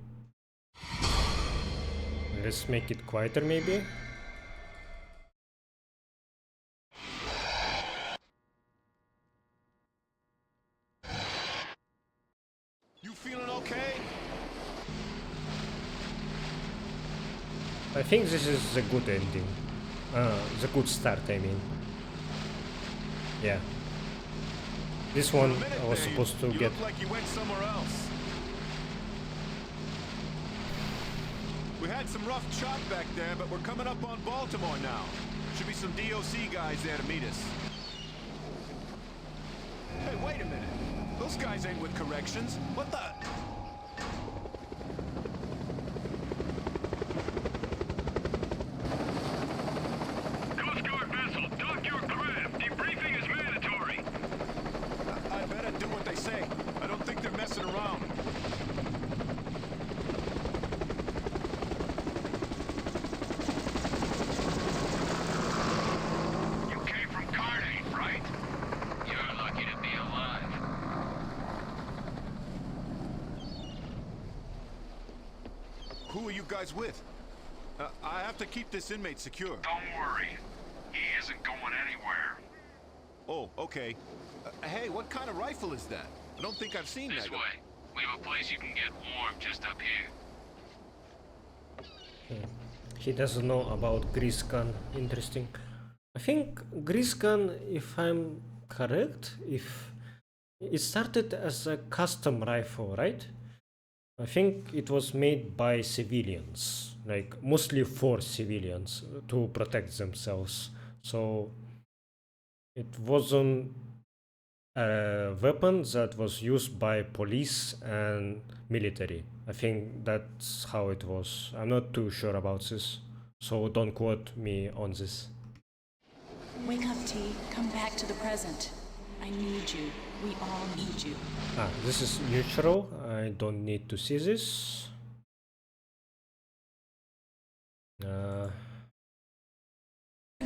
Let's make it quieter maybe. You feeling okay? I think this is the good ending. The good start, I mean. Yeah. This one I was supposed to get. Look like you went somewhere else. We had some rough chop back there, but we're coming up on Baltimore now. Should be some DOC guys there to meet us. Hey, wait a minute. Those guys ain't with corrections. What the? Coast Guard vessel, dock your craft. Debriefing is mandatory. I better do what they say. I don't think they're messing around. You came from Carnate, right? You're lucky to be alive. Who are you guys with? I have to keep this inmate secure. Don't worry. He isn't going anywhere. Oh, okay. Hey, what kind of rifle is that? I don't think I've seen This that. way. We have a place you can get warm just up here. He doesn't know about grease gun. Interesting. I think grease gun, if I'm correct, if it started as a custom rifle, right? I think it was made by civilians, like mostly for civilians to protect themselves. So it wasn't a weapon that was used by police and military. I think that's how it was. I'm not too sure about this, so don't quote me on this. Wake up, T. Come back to the present. I need you. We all need you. This is neutral. I don't need to see this. You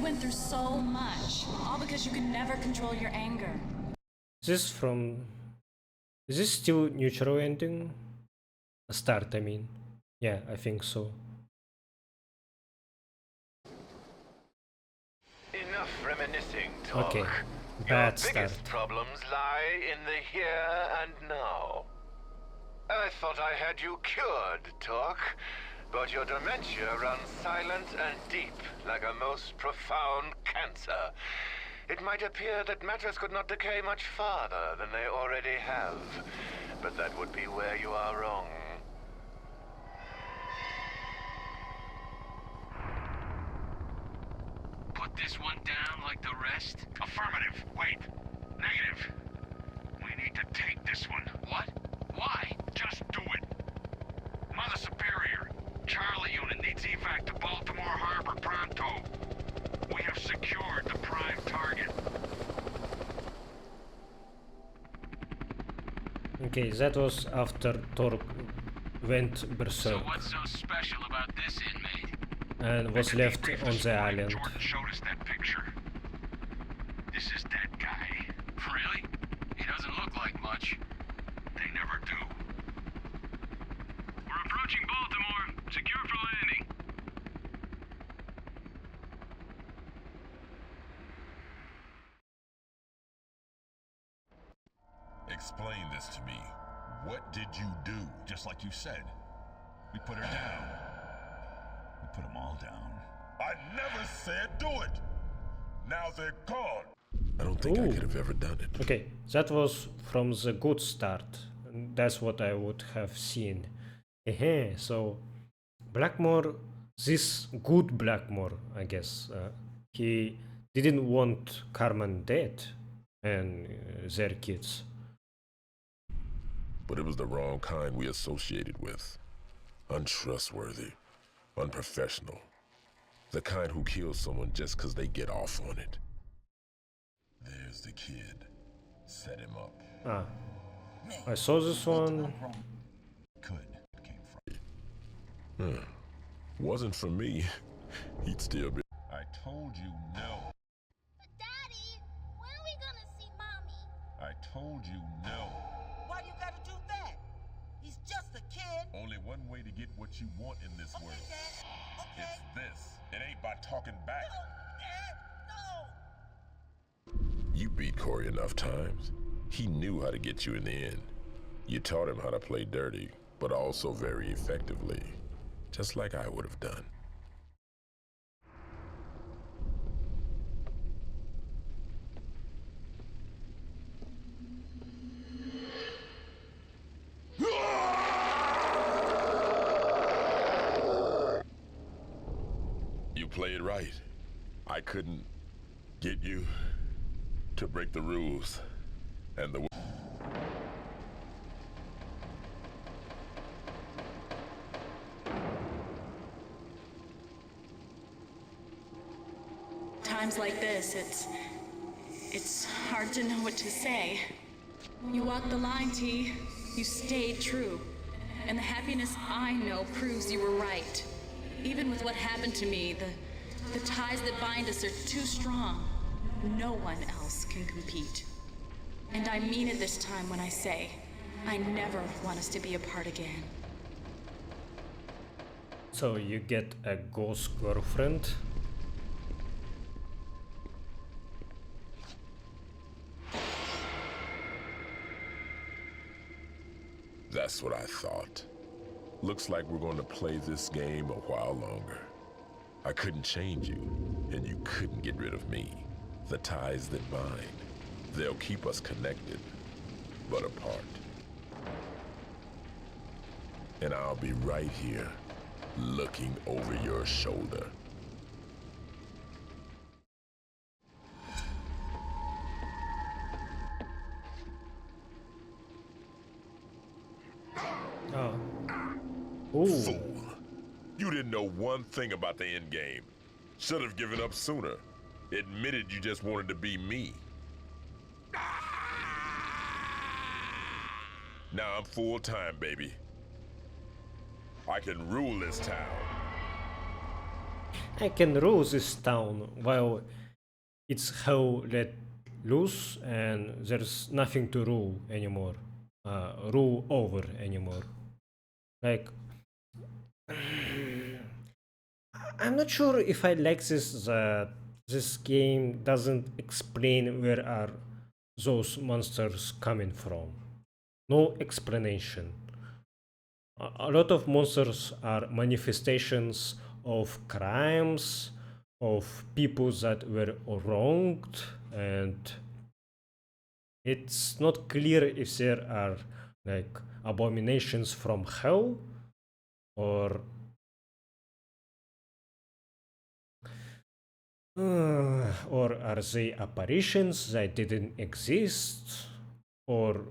went through so much, all because you could never control your anger. Is this still neutral ending? A start, I mean. Yeah, I think so. Enough reminiscing talk. Okay, Your bad start. biggest problems lie in the here and now. I thought I had you cured, Talk, but your dementia runs silent and deep, like a most profound cancer. It might appear that matters could not decay much farther than they already have, but that would be where you are wrong. Put this one down like the rest? Affirmative. Wait. Negative. We need to take this one. What? Why? Just do it. Mother Superior, Charlie unit needs evac to Baltimore Harbor pronto. We have secured the prime target. Okay, that was after Torque went So berserk what's so special about this inmate? and was left on the island. Jordan showed us that picture. This is that guy. Really? He doesn't look like much. They never do. We're approaching Baltimore. Secure for landing. Explain this to me. What did you do? Just like you said. We put her down. We put them all down. I never said do it. Now they're gone. I don't think I could have ever done it. Okay, that was from the good start. that's what I would have seen. So Blackmore, this good Blackmore, I guess, he didn't want Carmen dead and their kids. But it was the wrong kind we associated with. Untrustworthy, unprofessional. The kind who kills someone just because they get off on it. There's the kid. Set him up. Ah, I saw this one. Wasn't for me. He'd still be. I told you no. Daddy, when are we gonna see Mommy? I told you no. Why you gotta do that? He's just a kid. Only one way to get what you want in this world. Dad. Okay. It's this. It ain't by talking back. No, You beat Corey enough times. He knew how to get you in the end. You taught him how to play dirty, but also very effectively. Just like I would have done. You played right. I couldn't get you to break the rules and the... Times like this, it's hard to know what to say. You walked the line, T. You stayed true. And the happiness I know proves you were right. Even with what happened to me, the ties that bind us are too strong. No one else can compete. And I mean it this time when I say, I never want us to be apart again. So you get a ghost girlfriend. That's what I thought. Looks like we're going to play this game a while longer. I couldn't change you, and you couldn't get rid of me. The ties that bind, they'll keep us connected, but apart. And I'll be right here, looking over your shoulder. Fool. You didn't know one thing about the end game. Should have given up sooner. Admitted you just wanted to be me. Now I'm full time, baby. I can rule this town. I can rule this town while it's hell let loose and there's nothing to rule anymore. Rule over anymore. Like, I'm not sure if I like this that this game doesn't explain where are those monsters coming from. No explanation. A lot of monsters are manifestations of crimes, of people that were wronged, and it's not clear if there are like abominations from hell or are they apparitions that didn't exist, or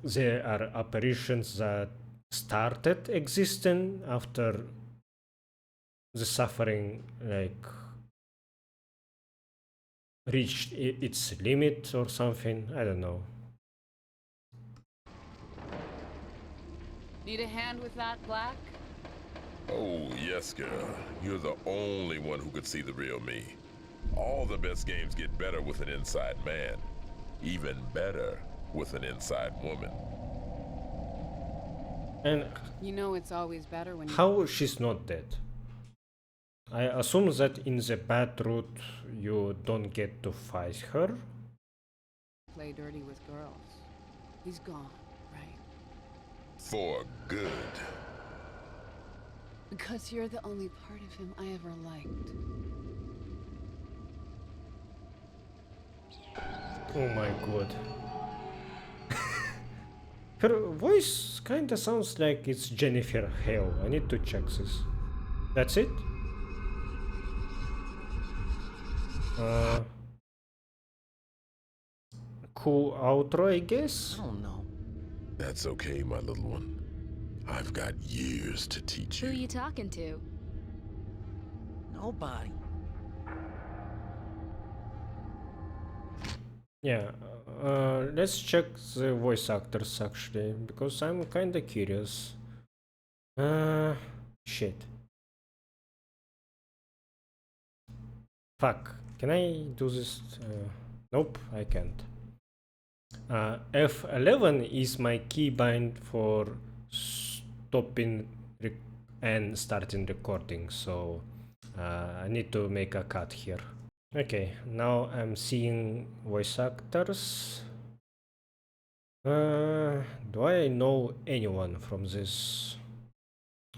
there are apparitions that started existing after the suffering like reached its limit or something. I don't know. Need a hand with that, Black? Oh, yes, girl. You're the only one who could see the real me. All the best games get better with an inside man. Even better with an inside woman. And you know it's always better when how she's not dead? I assume that in the bad route you don't get to fight her. Play dirty with girls. He's gone, right? For good. Because you're the only part of him I ever liked. Oh my god. Her voice kinda sounds like it's Jennifer Hale. I need to check this. That's it? Cool outro, I guess? I don't know. That's okay, my little one. I've got years to teach Who you. you talking to? Nobody. Yeah, let's check the voice actors actually, because I'm kinda curious. Shit. Fuck, can I do this? Nope, I can't. F11 is my keybind for stopping and starting recording, so I need to make a cut here. Okay, now I'm seeing voice actors. Do I know anyone from this?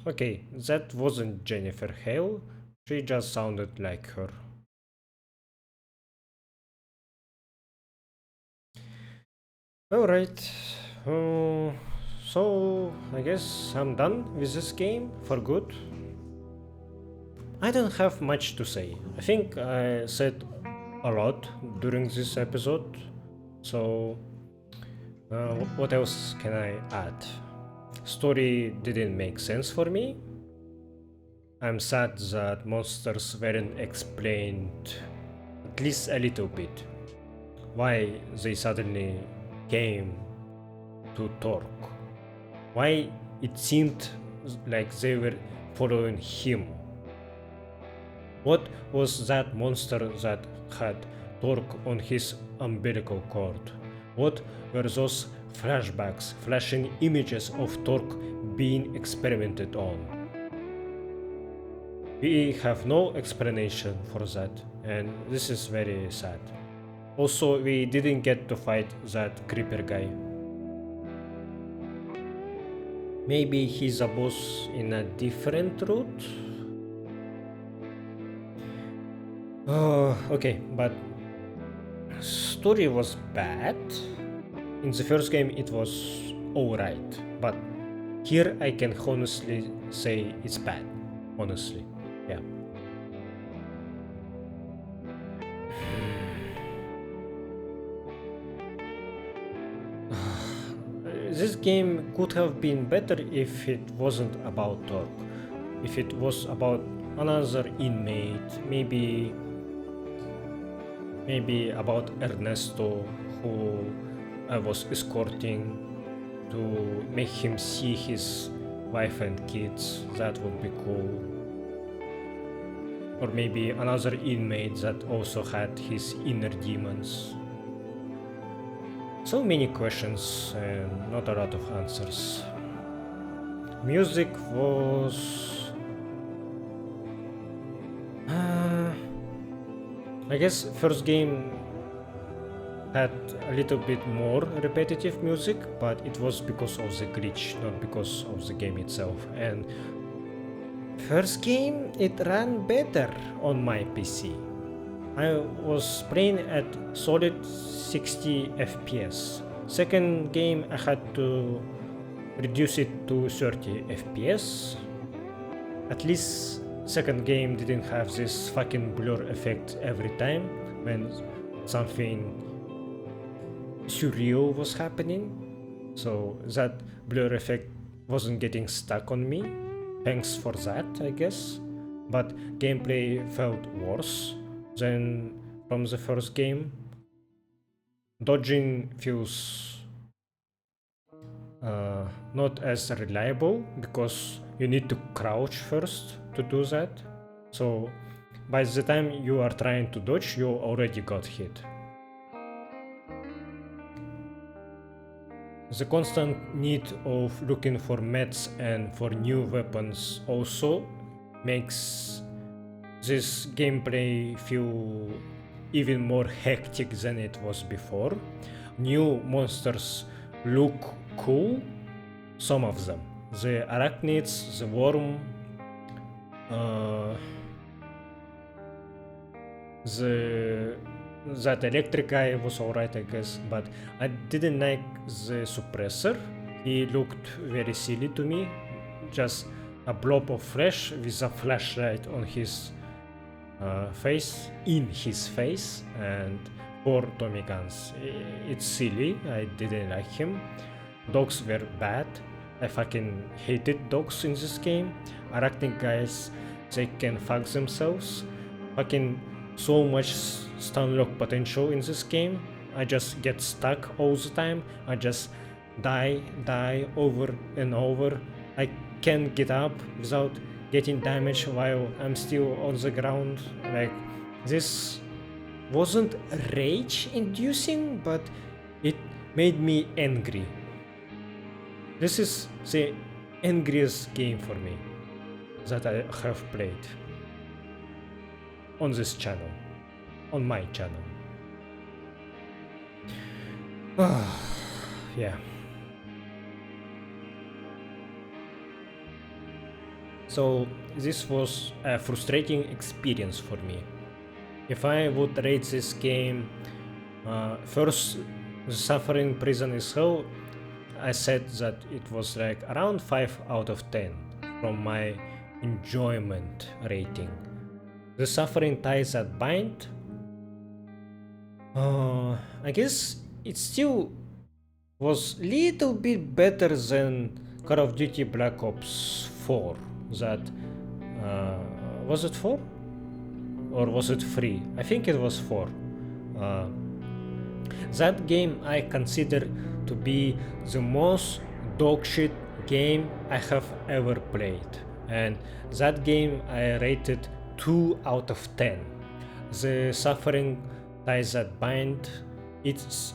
Okay, that wasn't Jennifer Hale. She just sounded like her. Alright, so I guess I'm done with this game for good. I don't have much to say. I think I said a lot during this episode, so what else can I add? Story didn't make sense for me. I'm sad that monsters weren't explained at least a little bit. Why they suddenly came to Torque. Why it seemed like they were following him. What was that monster that had Torque on his umbilical cord? What were those flashbacks, flashing images of Torque being experimented on? We have no explanation for that, and this is very sad. Also, we didn't get to fight that creeper guy. Maybe he's a boss in a different route? Okay, but story was bad. In the first game it was alright, but here I can honestly say it's bad. Honestly, yeah. This game could have been better if it wasn't about Torque. If it was about another inmate, maybe about Ernesto, who I was escorting to make him see his wife and kids. That would be cool. Or maybe another inmate that also had his inner demons. So many questions and not a lot of answers. Music was... I guess first game had a little bit more repetitive music, but it was because of the glitch, not because of the game itself. And first game, it ran better on my PC. I was playing at solid 60 FPS. Second game, I had to reduce it to 30 FPS. At least second game didn't have this fucking blur effect every time when something surreal was happening. So that blur effect wasn't getting stuck on me. Thanks for that, I guess. But gameplay felt worse than from the first game. Dodging feels not as reliable because you need to crouch first to do that. So by the time you are trying to dodge, you already got hit. The constant need of looking for meds and for new weapons also makes this gameplay feel even more hectic than it was before. New monsters look cool, some of them. The arachnids, the worm, that electric guy was alright, I guess, but I didn't like the suppressor. he looked very silly to me, just a blob of flesh with a flashlight on his face, in his face, and poor Tommy Guns. It's silly, I didn't like him. Dogs were bad. I fucking hated dogs in this game. Arachnid guys, they can fuck themselves. Fucking so much stunlock potential in this game. I just get stuck all the time. I just die over and over. I can't get up without getting damaged while I'm still on the ground. Like, this wasn't rage inducing, but it made me angry. This is the angriest game for me that I have played on this channel, on my channel. Yeah. So this was a frustrating experience for me. If I would rate this game, first, The Suffering Prison is Hell, I said that it was like around 5 out of 10 from my enjoyment rating. The Suffering Ties That Bind, I guess it still was little bit better than Call of Duty Black Ops 4. That was it 4 or was it 3? I think it was 4. That game I consider to be the most dogshit game I have ever played, and that game I rated 2 out of 10. The Suffering Ties That Bind, it's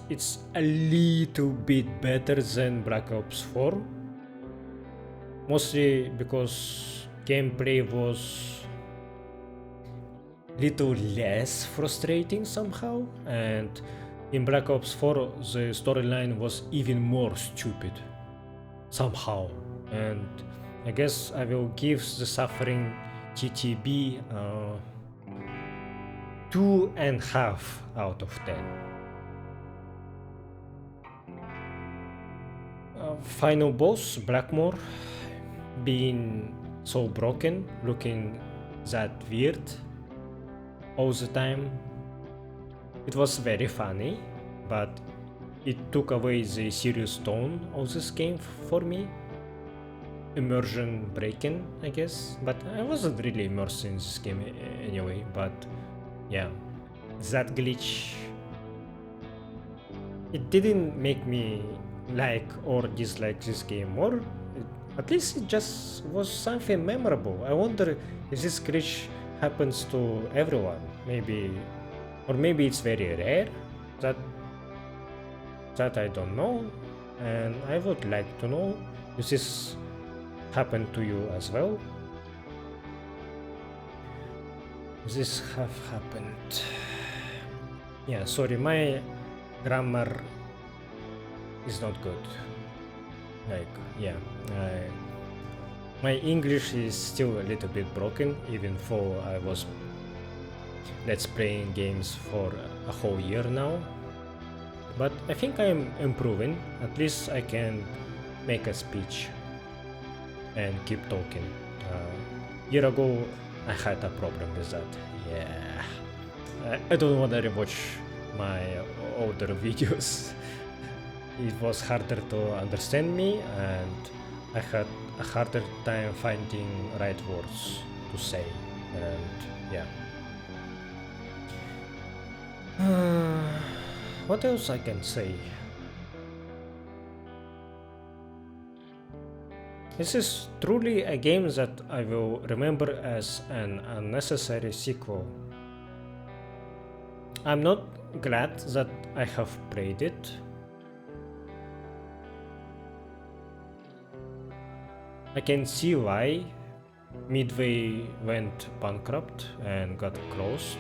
a little bit better than Black Ops 4, mostly because gameplay was little less frustrating somehow, and in Black Ops 4 the storyline was even more stupid somehow, and I guess I will give The Suffering TTB 2.5 out of 10. Final boss, Blackmore, being so broken, looking that weird all the time. It was very funny, but it took away the serious tone of this game for me. Immersion breaking, I guess, but I wasn't really immersed in this game anyway, but yeah, that glitch, it didn't make me like or dislike this game more. At least it just was something memorable. I wonder if this glitch happens to everyone, maybe, or maybe it's very rare. That I don't know, and I would like to know if this happened to you as well. This have happened. Yeah, sorry, my grammar is not good. Like, yeah, my English is still a little bit broken, even though I was let's playing games for a whole year now. But I think I'm improving. At least I can make a speech and keep talking. Year ago I had a problem with that. Yeah, I don't want to rewatch my older videos. It was harder to understand me, and I had a harder time finding right words to say, and yeah. What else I can say? This is truly a game that I will remember as an unnecessary sequel. I'm not glad that I have played it. I can see why Midway went bankrupt and got closed.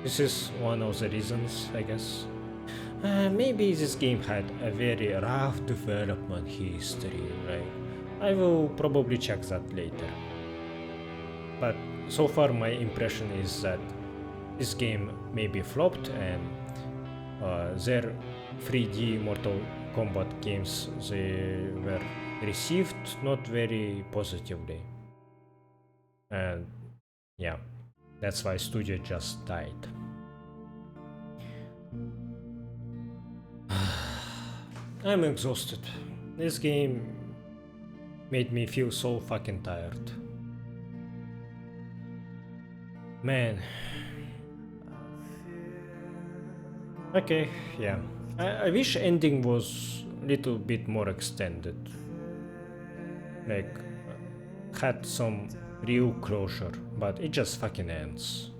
This is one of the reasons, I guess. Maybe this game had a very rough development history, right? I will probably check that later. But so far my impression is that this game maybe flopped, and their 3D Mortal combat games, they were received not very positively. And yeah, that's why studio just died. I'm exhausted. This game made me feel so fucking tired. Man. Okay, yeah. I wish ending was a little bit more extended. Like, had some real closure, but it just fucking ends.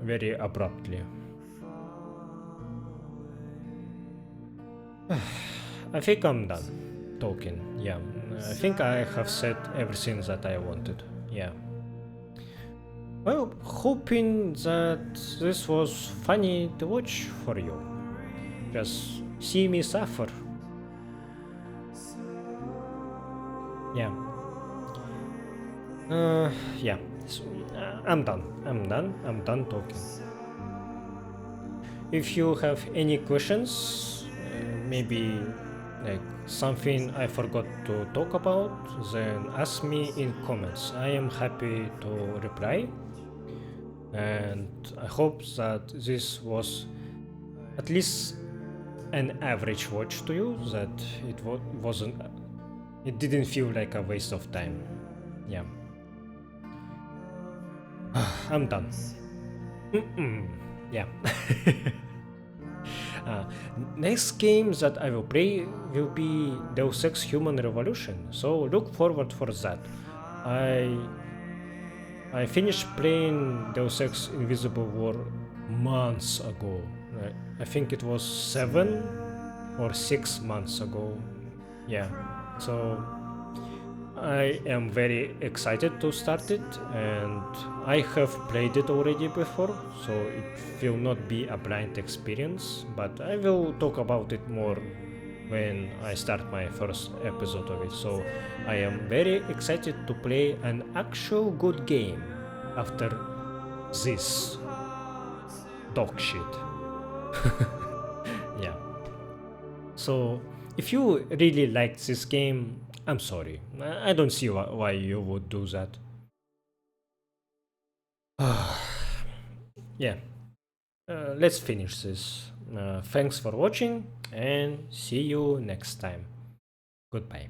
Very abruptly. I think I'm done talking, yeah. I think I have said everything that I wanted, yeah. Well, hoping that this was funny to watch for you. Just see me suffer. Yeah. Yeah. So, I'm done talking. If you have any questions, maybe like something I forgot to talk about, then ask me in comments. I am happy to reply. And I hope that this was at least an average watch to you, that it didn't feel like a waste of time. Yeah. I'm done. Yeah. Next game that I will play will be Deus Ex Human Revolution, so look forward for that. I finished playing Deus Ex Invisible War months ago. I think it was 7 or 6 months ago. Yeah, so I am very excited to start it, and I have played it already before, so it will not be a blind experience, but I will talk about it more when I start my first episode of it. So I am very excited to play an actual good game after this dog shit. Yeah. So if you really liked this game, I'm sorry. I don't see why you would do that. Yeah. Let's finish this. Thanks for watching and see you next time. Goodbye.